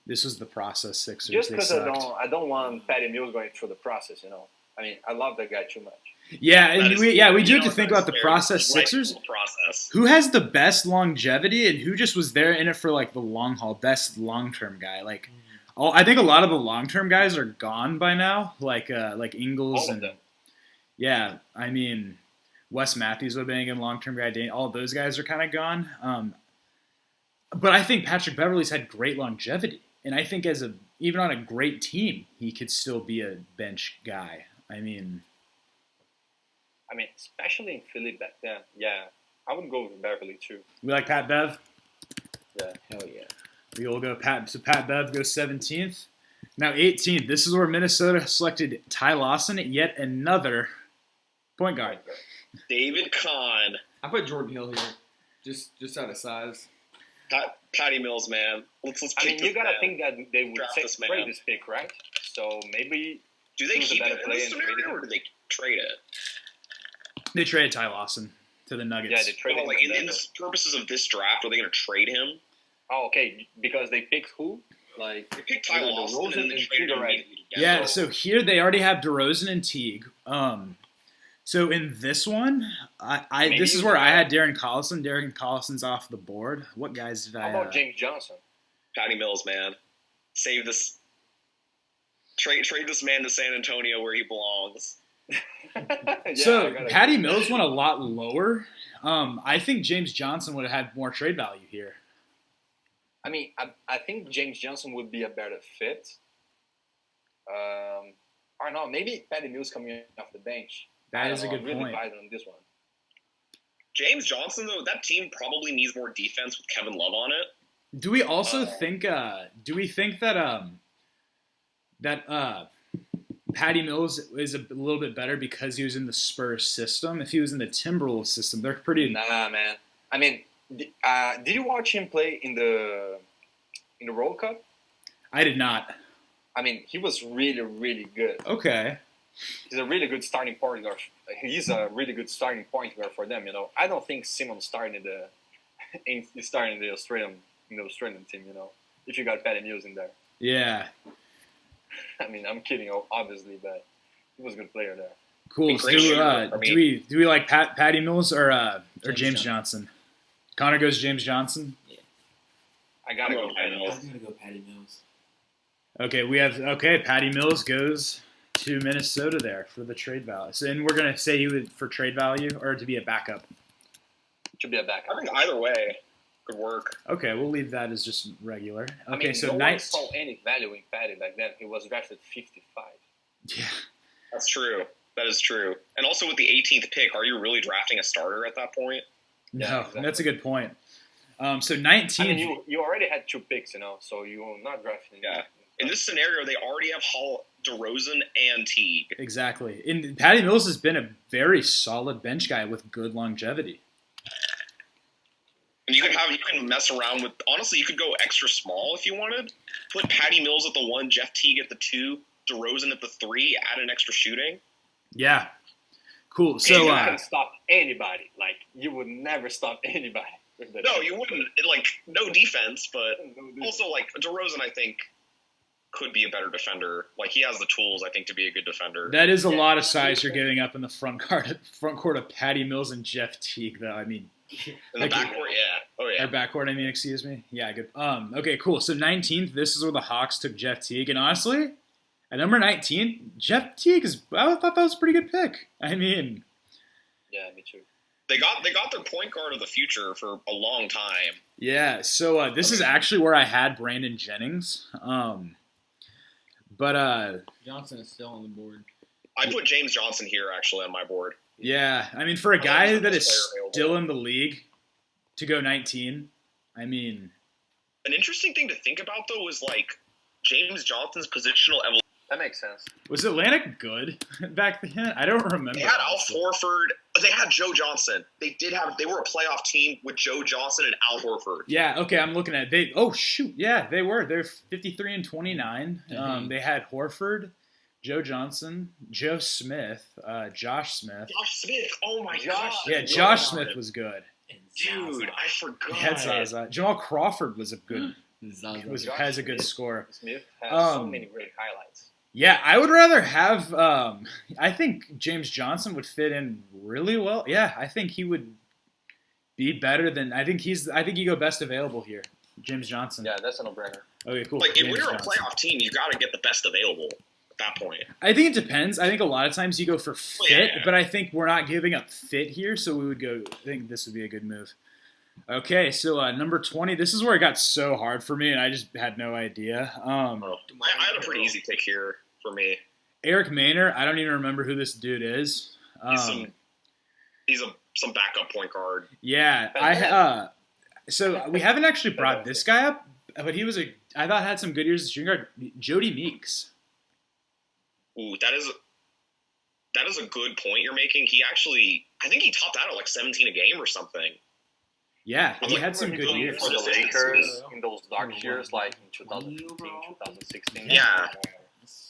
This was the process Sixers. Just They because sucked. I don't want Patty Mills going through the process, you know. I mean, I love that guy too much. Yeah, and we do have to know, think that's about the fair. process He's right Sixers. in the process. Who has the best longevity and who just was there in it for like the long haul, best long term guy? Like, I think a lot of the long term guys are gone by now. Like Ingles All of and them. yeah, I mean Wes Matthews would have been a good long term guy. All of those guys are kind of gone. But I think Patrick Beverley's had great longevity, and I think even on a great team, he could still be a bench guy. I mean, especially in Philly back then. Yeah, I would go with Beverly too. we like Pat Bev. Yeah. Hell yeah. We will go Pat. So Pat Bev goes 17th. Now 18th. This is where Minnesota selected Ty Lawson, yet another point guard. David Kahn. I put Jordan Hill here. Just out of size. Patty Mills, man. Let's I mean, keep you this gotta man. think that they would Draft this man. trade this pick, right? So maybe Do they choose a keep better it in play this and trade scenario, it. or do they trade it? They traded Ty Lawson to the Nuggets. yeah, they traded. Well, like in the purposes of this draft, are they going to trade him? Oh, okay, because they picked who? Like They picked Ty either Lawson DeRozan and they and traded Teague him already. immediately Yeah, together. so here they already have DeRozan and Teague. So in this one, Maybe this is you where I try- had Darren Collison. Darren Collison's off the board. What guys did I? How about James Johnson? Patty Mills, man. Save this. Trade this man to San Antonio where he belongs. Yeah, So I gotta Patty agree. Mills went a lot lower. I think James Johnson would have had more trade value here. I mean, I think James Johnson would be a better fit. I don't know. Maybe Patty Mills coming off the bench. That is a I'm good really point. divided on this one. James Johnson, though, that team probably needs more defense with Kevin Love on it. Do we also think? Do we think that Patty Mills is a little bit better because he was in the Spurs system? If he was in the Timberwolves system, they're pretty. Nah, man. I mean, did you watch him play in the World Cup? I did not. I mean, he was really, really good. Okay. He's a really good starting point guard. He's a really good starting point guard for them. You know, I don't think Simon's starting the Australian team. You know, if you got Patty Mills in there. Yeah. I mean, I'm kidding, obviously, but he was a good player there. Cool. So do we like Patty Mills or James Johnson? Connor goes James Johnson. Yeah. I gotta go Patty Mills. I'm gonna go Patty Mills. Okay, Patty Mills goes to Minnesota there for the trade value. So, and we're gonna say he would for trade value or to be a backup. Should be a backup. I think either way could work. Okay, we'll leave that as just regular. Okay, I mean, so no one saw any value in Patty back then. He was drafted 55. Yeah, that's true. That is true. And also with the 18th pick, are you really drafting a starter at that point? No, Yeah, exactly. That's a good point. So 19. I mean, you already had 2 picks, so you're not drafting. Yeah. In this scenario, they already have DeRozan and Teague. Exactly. And Patty Mills has been a very solid bench guy with good longevity. And you can mess around with. Honestly, you could go extra small if you wanted. Put Patty Mills at the 1, Jeff Teague at the 2, DeRozan at the 3. Add an extra shooting. Yeah. Cool. So you can stop anybody. Like you would never stop anybody. No, you wouldn't. No defense, but also DeRozan, I think, could be a better defender. Like he has the tools, I think, to be a good defender. That is a lot of size you're giving up in the front court of Patty Mills and Jeff Teague, though. I mean, in the backcourt, yeah. Oh yeah. Or backcourt, I mean, excuse me. Yeah, good. Okay, cool. So 19th, this is where the Hawks took Jeff Teague, and honestly, at number 19, Jeff Teague I thought that was a pretty good pick. I mean, yeah, me too. They got their point guard of the future for a long time. Yeah. So this is actually where I had Brandon Jennings. But Johnson is still on the board. I put James Johnson here actually on my board. Yeah, I mean, for a guy that is still in the league to go 19, I mean, an interesting thing to think about though was James Johnson's positional evolution. That makes sense. Was Atlantic good back then? I don't remember. They had Al Horford. They had Joe Johnson. They were a playoff team with Joe Johnson and Al Horford. Yeah. Okay. I'm looking at it. Oh shoot. Yeah, they were. They're 53 and 29. Mm-hmm. They had Horford, Joe Johnson, Joe Smith, Josh Smith. Josh Smith. Oh my gosh. Yeah, Josh Smith was good. Dude, I forgot. He had Zaza. Jamal Crawford was a good. Has a good score. Smith has so many great highlights. Yeah, I would rather have. I think James Johnson would fit in really well. Yeah, I think he would be better than. I think you go best available here, James Johnson. Yeah, that's a no-brainer. Okay, cool. If we're a playoff team, you got to get the best available at that point. I think it depends. I think a lot of times you go for fit, but I think we're not giving up fit here, so we would go. I think this would be a good move. Okay, so number 20. This is where it got so hard for me, and I just had no idea. I had a pretty easy pick here for me. Eric Maynor. I don't even remember who this dude is. He's some backup point guard. Yeah, so we haven't actually brought this guy up, but he was I thought had some good years as shooting guard. Jodie Meeks. Ooh, that is a good point you're making. I think he topped out at 17 a game or something. Yeah, he had some good years. For the Lakers in those dark years, in 2015, 2016. Yeah.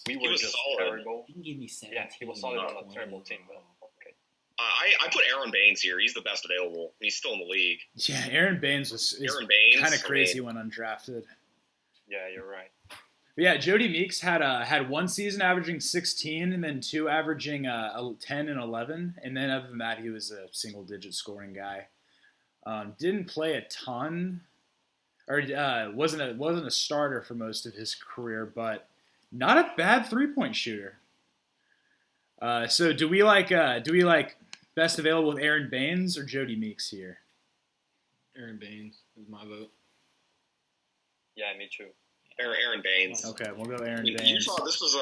We were just solid. terrible. You can give me 17. Yeah, he was solid on a terrible team. But okay. I put Aron Baynes here. He's the best available. He's still in the league. Yeah, Aron Baynes is kind of crazy when undrafted. Yeah, you're right. But yeah, Jodie Meeks had one season averaging 16, and then 2 averaging 10 and 11, and then other than that, he was a single-digit scoring guy. Didn't play a ton, or wasn't a starter for most of his career, but not a bad 3-point shooter. So do we like best available with Aron Baynes or Jodie Meeks here? Aron Baynes is my vote. Yeah, me too. Aron Baynes. Okay, we'll go Aron Baynes. Utah, this was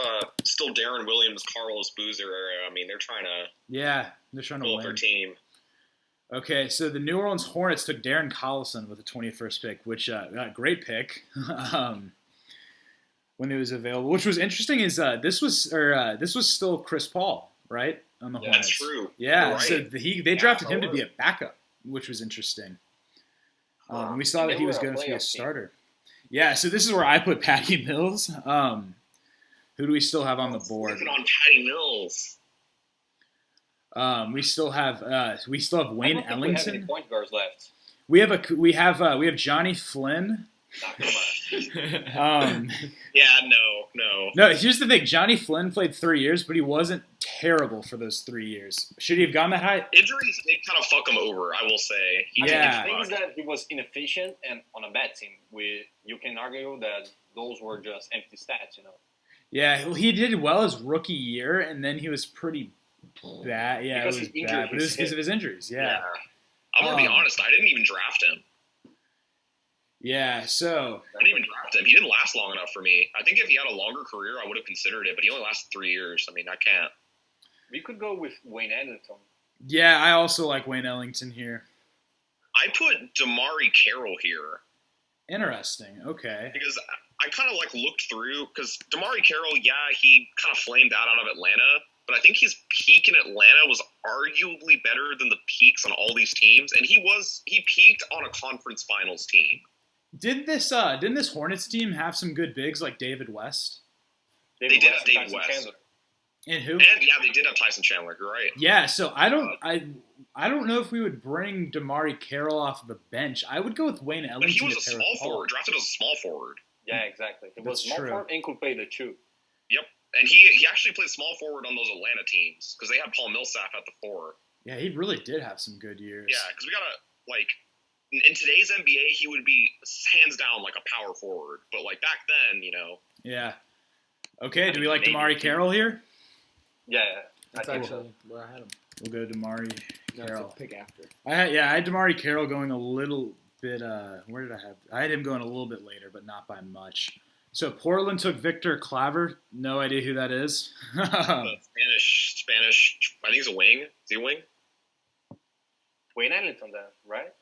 still Darren Williams, Carlos Boozer era. I mean, they're trying to pull up their team. Okay, so the New Orleans Hornets took Darren Collison with the 21st pick, which great pick when it was available. Which was interesting is this was still Chris Paul, right, on the Hornets. That's true. Yeah, right. so they drafted him to be a backup, which was interesting. We saw that he was going to be a starter. Yeah, so this is where I put Patty Mills. Who do we still have on the board? On Patty Mills. We still have Wayne Ellington. We have any point guards left. We have Johnny Flynn. Yeah, no. No, here's the thing. Johnny Flynn played 3 years, but he wasn't terrible for those 3 years. Should he have gone that high? Injuries, they kind of fuck him over, I will say. Yeah. The thing is that he was inefficient and on a bad team. You can argue that those were just empty stats, Yeah, well, he did well his rookie year, and then he was pretty bad. Yeah, Because it was he injured bad, but it was his because hip. of his injuries. Yeah. I'm going to be honest, I didn't even draft him. Yeah, so I didn't even draft him. He didn't last long enough for me. I think if he had a longer career, I would have considered it, but he only lasted 3 years. I mean, I can't. We could go with Wayne Ellington. yeah, I also like Wayne Ellington here. I put DeMarre Carroll here Interesting. Okay. because I kind of looked through because DeMarre Carroll, yeah, he kind of flamed out of Atlanta, but I think his peak in Atlanta was arguably better than the peaks on all these teams, and he peaked on a conference finals team. Didn't this Hornets team have some good bigs like David West? They did have David Tyson West. Chandler. And who? And yeah, they did have Tyson Chandler. You're right. Yeah, so I don't know if we would bring DeMarre Carroll off the bench. I would go with Wayne Ellington. But he was a to pair small with Paul. forward, drafted as a small forward. Yeah, exactly. He was That's small true. forward and could play the two. Yep. And he actually played small forward on those Atlanta teams because they had Paul Millsap at the 4. Yeah, he really did have some good years. Yeah, because we got to, in today's NBA, he would be hands down like a power forward. But, back then, Yeah. Okay, do we like Maybe. DeMarre Carroll here? Yeah, That's I think actually where I had him. We'll go DeMarre No, Carroll. it's a pick after. I had DeMarre Carroll going a little bit. Where did I have? I had him going a little bit later, but not by much. So Portland took Victor Claver. No idea who that is. Spanish. I think he's a wing. Is he a wing? Wayne Ellington then, right?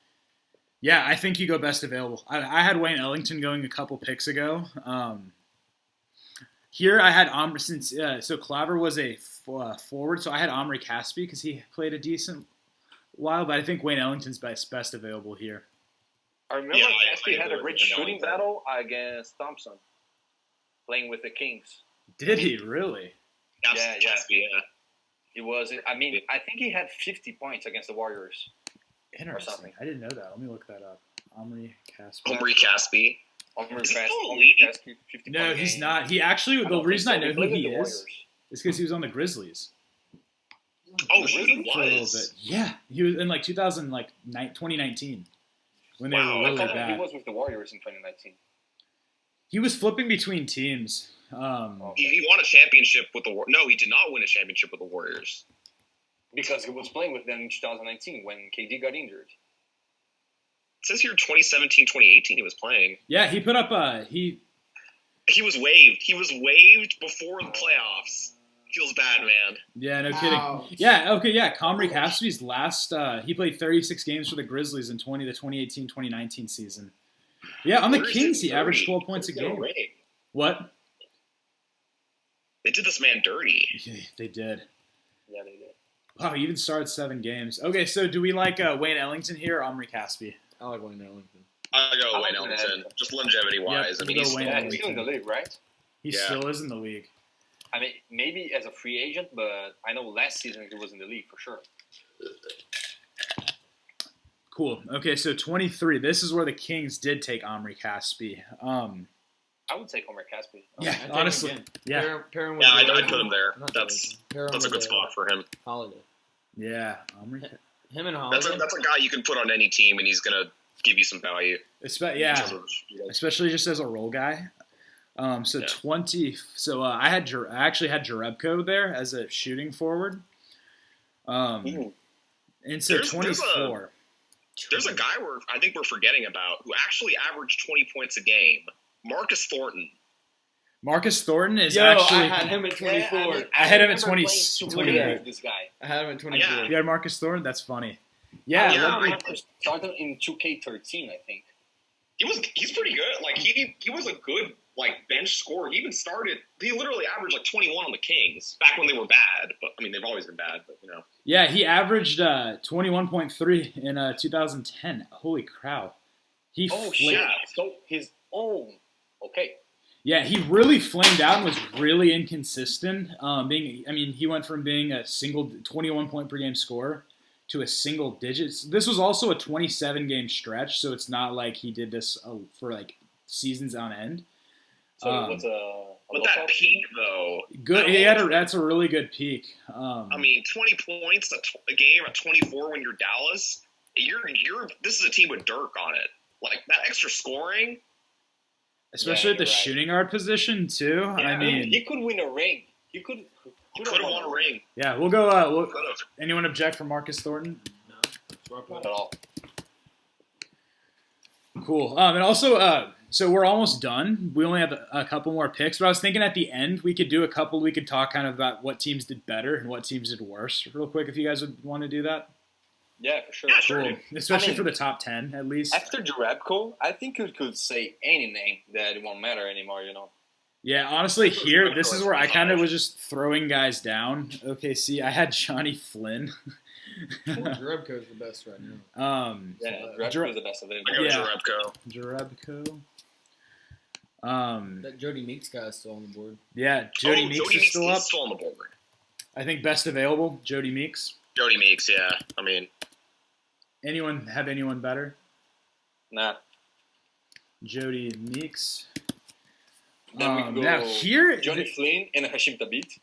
Yeah, I think you go best available. I had Wayne Ellington going a couple picks ago. Here I had Omri so Claver was a forward, so I had Omri Casspi because he played a decent while, but I think Wayne Ellington's best available here. I remember Yeah, Casspi I had a agree great with shooting Ellington. battle against Thompson, playing with the Kings. Did he really? Yeah. Casspi, yeah. He was. I think he had 50 points against the Warriors. Interesting. something. I didn't know that. Let me look that up. Omri Casspi. Omri Casspi. Omri Is he still in the Casspi, league? 50 No, point he's game. not. He actually, the don't reason I think know so. who He he played with the is Warriors. because he was on the Grizzlies Oh, he really for a little was. bit. Yeah, he was in 2019 when they Wow, were I really I thought bad. he was with the Warriors in 2019. He was flipping between teams. He won a championship with the Warriors. No, he did not win a championship with the Warriors. Because he was playing with them in 2019 when KD got injured. It says here 2017, 2018 he was playing. Yeah, he put up He was waived. He was waived before the playoffs. Feels bad, man. Yeah, no kidding. Ouch. Yeah, okay, yeah. Omri Caspi's last, he played 36 games for the Grizzlies in the 2018-2019 season. Yeah, on the Where is Kings, it he averaged dirty? 12 points a There's no game. ring. What? They did this man dirty. Yeah, they did. Yeah, they did. Wow, he even started 7 games. Okay, so do we like Wayne Ellington here or Omri Caspi? I like Wayne Ellington. I go I Wayne like Ellington. Ellington. Just longevity-wise. Yep, I mean, we'll he's go Wayne Yeah, Ellington. he's still in the league, right? He Yeah. still is in the league. I mean, maybe as a free agent, but I know last season he was in the league for sure. Cool. Okay, so 23. This is where the Kings did take Omri Caspi. I would take Omri Casspi. Yeah, I take honestly. him again. Yeah. Pairing with Yeah, I'd DeRozan. put him there. Not That's DeRozan. Pair him a with good spot for him. Holiday. Yeah, Omri. Him and That's Holiday. a guy you can put on any team, and he's gonna give you some value. Yeah, especially just as a role guy. So Yeah. 20. So I actually had Jerebko there as a shooting forward. And so There's 24. There's a guy I think we're forgetting about who actually averaged 20 points a game. Marcus Thornton. Marcus Thornton is Yo, actually. I had him at 24. I had him at remember 20 playing super 28. with this guy. I had him at 24. Yeah. You had Marcus Thornton? That's funny. Yeah, Yeah, I I- remember started in 2K13, I think. He's pretty good. He was a good bench scorer. He even started. He literally averaged 21 on the Kings back when they were bad. But I mean, they've always been bad. But yeah, he averaged 21.3 in 2010. Holy cow. He Oh, flamed. shit. So his own. Okay. Yeah, he really flamed out and was really inconsistent. He went from being a single 21 point per game scorer to a single digits. This was also a 27 game stretch, so it's not like he did this for seasons on end. So what's but that peak though, good. That's a really good peak. I mean, 20 points a game at 24 when you're Dallas. This is a team with Dirk on it. Like that extra scoring, especially at the shooting guard position too. Yeah, I mean, he could win a ring. He could have won a ring. Yeah, we'll go. Anyone object for Marcus Thornton? No, not at all. Cool. And also, so we're almost done. We only have a couple more picks, but I was thinking at the end we could do a couple. We could talk kind of about what teams did better and what teams did worse, real quick, if you guys would want to do that. Yeah, for sure. Yeah, cool. Especially for the top 10, at least. After Jerebko, I think you could say any name that it won't matter anymore. Yeah, honestly, here this is where I kind of was just throwing guys down. Okay, see, I had Johnny Flynn. Jerebko is the best right now. Jerebko is the best available. I go Jerebko. That Jodie Meeks guy is still on the board. Yeah, Jodie Meeks is still up. Still on the board. I think best available, Jodie Meeks. Jodie Meeks, yeah. I mean, anyone have anyone better? Nah. Jodie Meeks. Then we can go now here, Johnny Flynn and Hashim Thabit.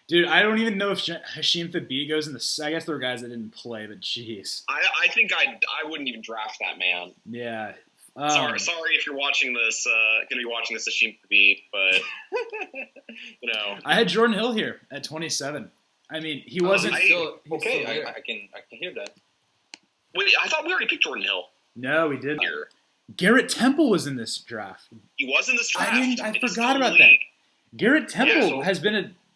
Dude, I don't even know if Hashim Thabit goes in the. I guess there were guys that didn't play, but jeez. I think I wouldn't even draft that man. Yeah. Sorry if you're watching this. Gonna be watching this Hashim Thabit, but I had Jordan Hill here at 27. I mean, he wasn't. I can hear that. Wait, I thought we already picked Jordan Hill. No, we didn't. Here. Garret Temple was in this draft. He was in this draft. I forgot about that. Garret Temple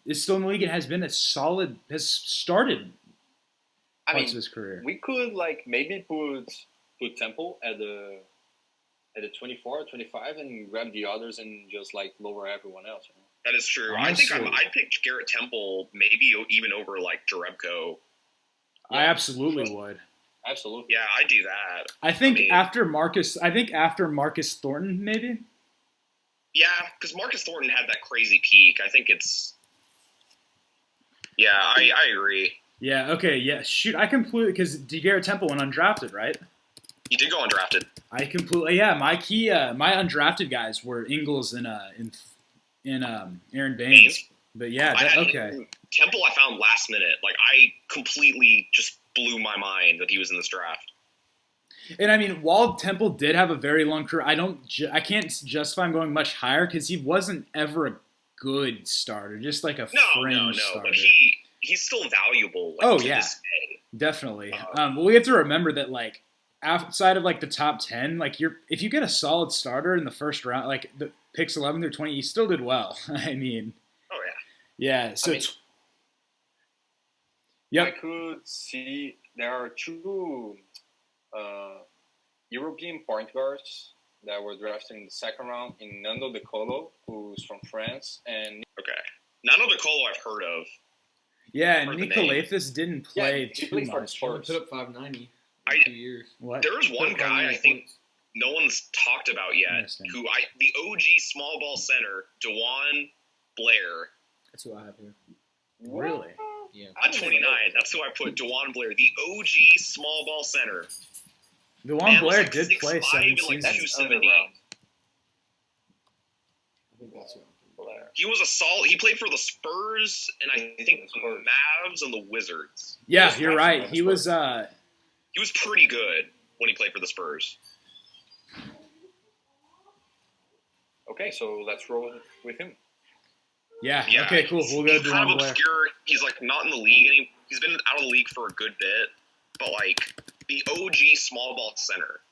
is still in the league and has been has started parts of his career. We could maybe put Temple at the 24, 25 and grab the others and just lower everyone else. That is true. Honestly, I think I'd pick Garret Temple maybe even over Jerebko. I absolutely would. Absolutely. Yeah, I'd do that. I think after Marcus Thornton, maybe. Yeah, because Marcus Thornton had that crazy peak. I think it's. Yeah, I agree. Yeah. Okay. Yeah. Shoot, I completely because Garret Temple went undrafted, right? He did go undrafted. I completely. Yeah. My undrafted guys were Ingles and Aron Baynes. But yeah. Temple, I found last minute. I completely just blew my mind that he was in this draft. And I mean, while Temple did have a very long career, I can't justify him going much higher because he wasn't ever a good starter, just like a fringe starter. But he's still valuable. To this day. Definitely. Well, we have to remember that outside of the top 10, if you get a solid starter in the first round, the picks 11 through 20, you still did well. I mean. Oh yeah. So. I could see there are two European point guards that were drafted in the second round in Nando De Colo, who's from France, and Nando De Colo I've heard of. Yeah, and Nikolaithis didn't play too much. He put up 590 in 2 years. What? There's one guy I think no one's talked about yet the OG small ball center, Dejuan Blair. That's who I have here. Really? Yeah. At 29, that's who I put, Dejuan Blair, the OG small ball center. Dejuan Blair did play 7 seasons. I think that's who he was a solid. He played for the Spurs and I think the Mavs and the Wizards. Yeah, you're right. He was pretty good when he played for the Spurs. Okay, so let's roll with him. Yeah. Okay. Cool. We'll go. He's kind of obscure. He's not in the league. He's been out of the league for a good bit, but the OG small ball center,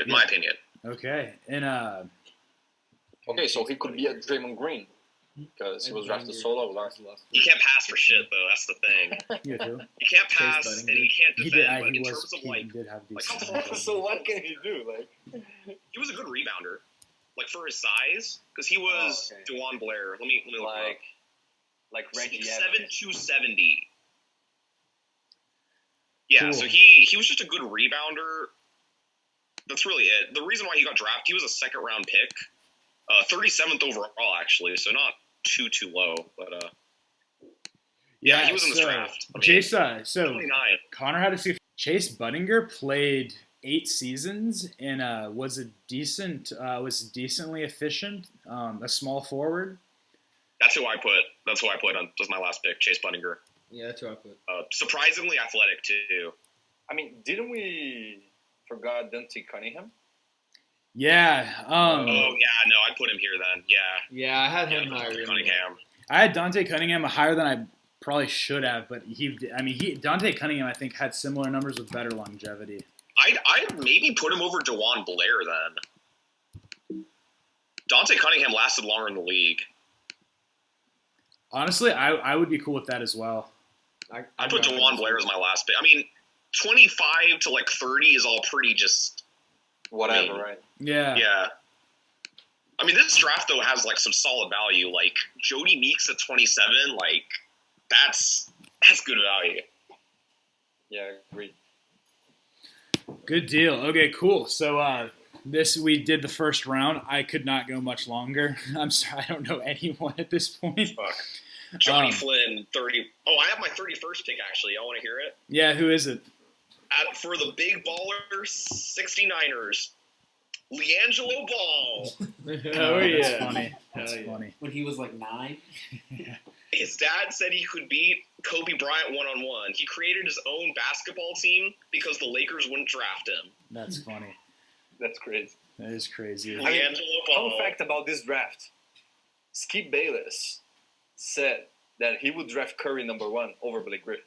in my opinion. Okay. And okay, so he could be a Draymond Green because he was drafted solo last. He can't pass for shit though. That's the thing. You too. He can't pass and he can't defend. He did have decent. So what can he do? He was a good rebounder. For his size, because he was Dejuan Blair. Let me look like Reggie 7', 270. Yeah, cool. So he was just a good rebounder. That's really it. The reason why he got drafted, he was a second round pick, 37th overall actually, so not too low, but he was in this draft. Chase, 29. Connor had to see Chase Budinger played 8 seasons and was decently efficient. A small forward. That's who I put on. Was my last pick, Chase Budinger. Yeah, that's who I put. Surprisingly athletic too. I mean, didn't we forgot Dante Cunnigham? Yeah. Oh yeah, no, I'd put him here then. Yeah. Yeah, I had him higher. Cunningham. I had Dante Cunningham higher than I probably should have, but Dante Cunningham I think had similar numbers with better longevity. I'd maybe put him over Dejuan Blair then. Dante Cunningham lasted longer in the league. Honestly, I would be cool with that as well. I put Dejuan Blair as my last pick. I mean, 25 to 30 is all pretty just whatever, right? Yeah. Yeah. I mean, this draft though has some solid value. Jodie Meeks at 27, that's good value. Yeah, agreed. Good deal. Okay, cool. So we did the first round. I could not go much longer. I'm sorry, I don't know anyone at this point. Fuck. Johnny Flynn, 30. Oh, I have my 31st pick, actually. Y'all want to hear it? Yeah, who is it? For the big ballers, 69ers, LiAngelo Ball. Oh, yeah. That's funny. That's funny. When he was 9? His dad said he could beat Kobe Bryant one-on-one. He created his own basketball team because the Lakers wouldn't draft him. That's funny. That's crazy. That is crazy. LiAngelo Ball. Fun fact about this draft. Skip Bayless said that he would draft Curry number 1 over Blake Griffin.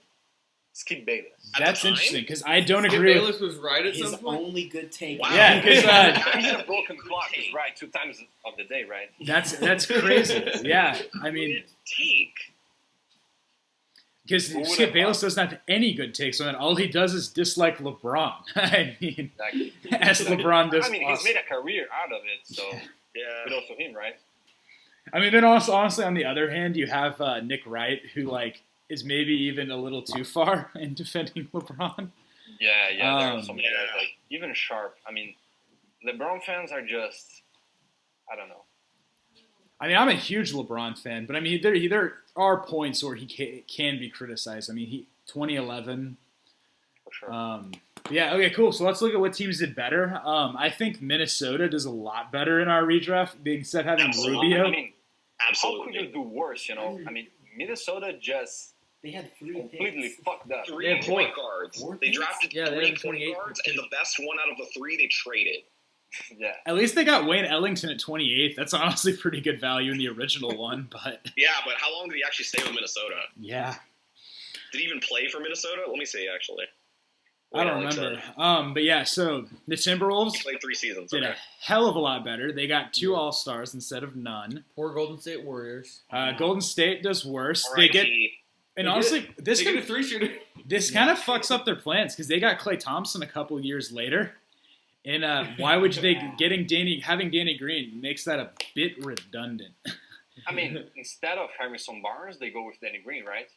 Skip Bayless. That's interesting because I don't Skip agree. Bayless was right at His some point. only good take. Wow. Yeah, because He's a broken clock. He's right 2 times of the day, right? that's crazy. Yeah, I mean, Good take. because Skip Bayless doesn't have any good takes on it. All he does is dislike LeBron. I mean, Exactly. as LeBron does. I mean, he's made a career out of it, so Yeah. kudos to him, right? I mean, then also, honestly, on the other hand, you have Nick Wright, who is maybe even a little too far in defending LeBron. Yeah, there are so many guys even Sharp. I mean, LeBron fans are just, I don't know. I mean, I'm a huge LeBron fan, but I mean, there are points where he can be criticized. I mean, 2011. For sure. Yeah, okay, cool. So let's look at what teams did better. I think Minnesota does a lot better in our redraft instead of having Rubio. I mean, Absolutely. how could you do worse, I mean, Minnesota just They had 3 completely picks. fucked up. 3 point guards. 4 They picks? drafted Yeah, they 3 had point 28 guards, and the best one out of the 3 they traded. Yeah. At least they got Wayne Ellington at 28. That's honestly pretty good value in the original one, but Yeah, but how long did he actually stay with Minnesota? yeah. Did he even play for Minnesota? Let me see, actually. I don't remember. But yeah, so the Timberwolves He played 3 seasons. did Okay. a hell of a lot better. They got 2 All-Stars instead of none. Poor Golden State Warriors. Golden State does worse. All They right, get he- and They honestly, They this get a 3-shooter. kind of fucks up their plans because they got Klay Thompson a couple years later, and why would they having Danny Green makes that a bit redundant. I mean, instead of Harrison Barnes, they go with Danny Green, right?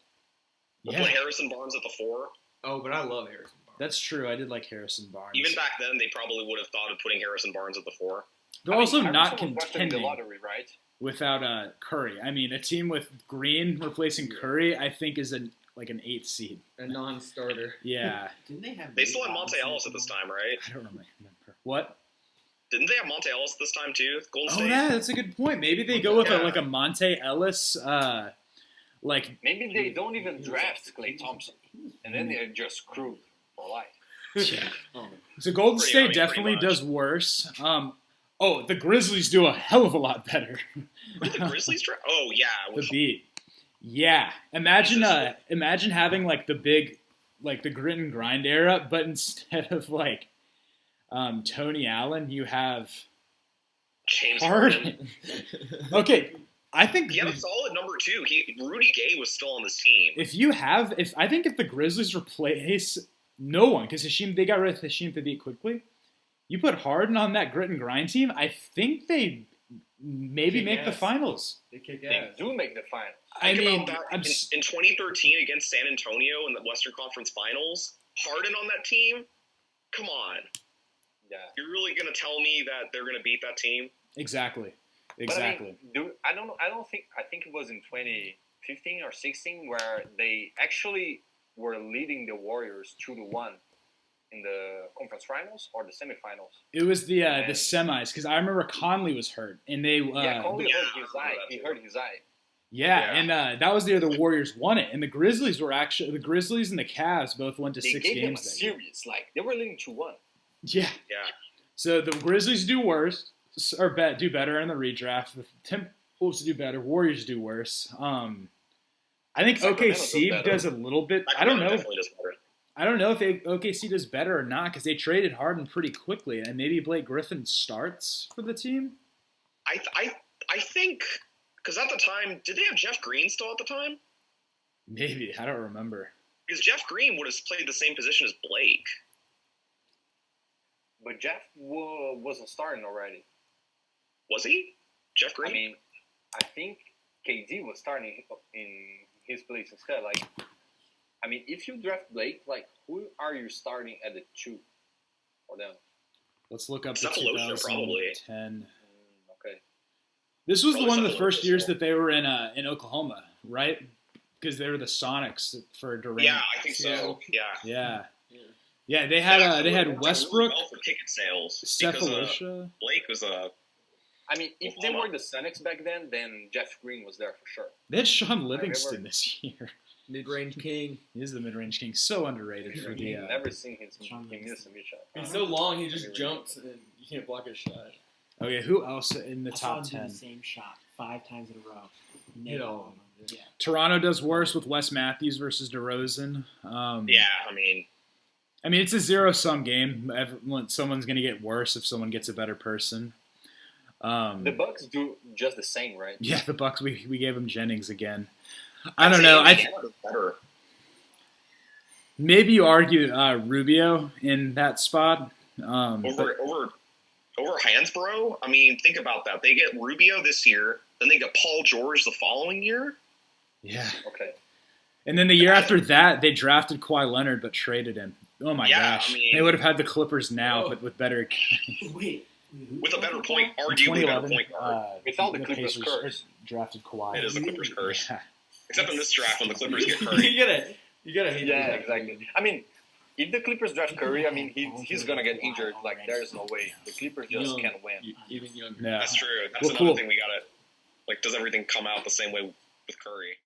We'll Yeah, put Harrison Barnes at the 4. Oh, but I love Harrison Barnes. that's true. I did like Harrison Barnes. Even back then, they probably would have thought of putting Harrison Barnes at the 4. They're I mean, also Harrison not was drafted in contending the lottery, right? without Curry. I mean, a team with Green replacing Curry, I think, is an 8th seed. A non-starter. Yeah, Didn't they have? They still had Monte Ellis at this time, right? I don't remember. What? Didn't they have Monte Ellis this time, too? Golden Oh State? yeah, that's a good point. Maybe they go with Yeah. a Monte Ellis, Maybe they don't even draft Klay Thompson, and then they're just screwed for life. So Golden Pretty State much. definitely does worse. The Grizzlies do a hell of a lot better. Who did the Grizzlies draft? Oh, yeah. The beat. Yeah. Imagine having the big the grit and grind era, but instead of Tony Allen, you have James Harden. Harden. Okay, I think He had a solid number 2. Rudy Gay was still on this team. if the Grizzlies replace no one, because they got rid of Hasheem Thabeet quickly, you put Harden on that grit and grind team, I think they maybe Kick make the ass. finals. They kick They ass. do make the finals. I Think mean, about that. In 2013 against San Antonio in the Western Conference Finals, Harden on that team? Come on. Yeah. You're really going to tell me that they're going to beat that team? exactly. But I mean, I think it was in 2015 or 16 where they actually were leading the Warriors 2-1, conference finals or the semifinals? It was the semis because I remember Conley was hurt and they Conley hurt his eye. He hurt his eye. Yeah, and that was the year the Warriors won it, and the Grizzlies and the Cavs both went to they 6 gave games. Them a series, like they were leading 2-1. Yeah. So the Grizzlies do worse or do better in the redraft. The Timberwolves do better. Warriors do worse. I think OKC does a little bit. I don't know. I don't know if OKC does better or not because they traded Harden pretty quickly, and maybe Blake Griffin starts for the team. I think because at the time, did they have Jeff Green still at the time? Maybe I don't remember. Because Jeff Green would have played the same position as Blake. But Jeff wasn't starting already. Was he? Jeff Green? I mean, I think KD was starting in his place instead. Like, I mean, if you draft Blake, like, who are you starting at the 2 for them? Let's look up the Cephalosha, 2010. Okay. This was one of the first years that they were in Oklahoma, right? Because they were the Sonics for Durant. Yeah, I think so. Yeah, they had Westbrook, well for ticket sales. Cephalosha. Blake was I mean, if they were the Sonics back then Jeff Green was there for sure. They had Sean Livingston this year. Mid-range king. He is the mid-range king. So underrated for the. I've never seen him miss a mid-shot. He's so long, he just jumps and you can't block his shot. Okay, who else in the top 10? The same shot 5 times in a row. Hit all of them. Yeah. Toronto does worse with Wes Matthews versus Derozan. I mean, it's a zero-sum game. Someone's going to get worse if someone gets a better person. The Bucks do just the same, right? Yeah, the Bucks. We gave them Jennings again. I don't know. better. Maybe you argue Rubio in that spot over Hansbrough. I mean, think about that. They get Rubio this year, then they get Paul George the following year. Yeah. Okay. And then the year after that, they drafted Kawhi Leonard but traded him. Oh my gosh! I mean, they would have had the Clippers now, but with better. With a better arguably better point guard. Without the Clippers curse. Drafted Kawhi. It is the Clippers curse. Yeah. Except in this draft when the Clippers get Curry. you gotta hate that. Exactly. I mean, if the Clippers draft Curry, I mean, he's gonna get injured. Like, there's no way. The Clippers just can't win. Even younger. Yeah. That's true. That's another thing we gotta, does everything come out the same way with Curry?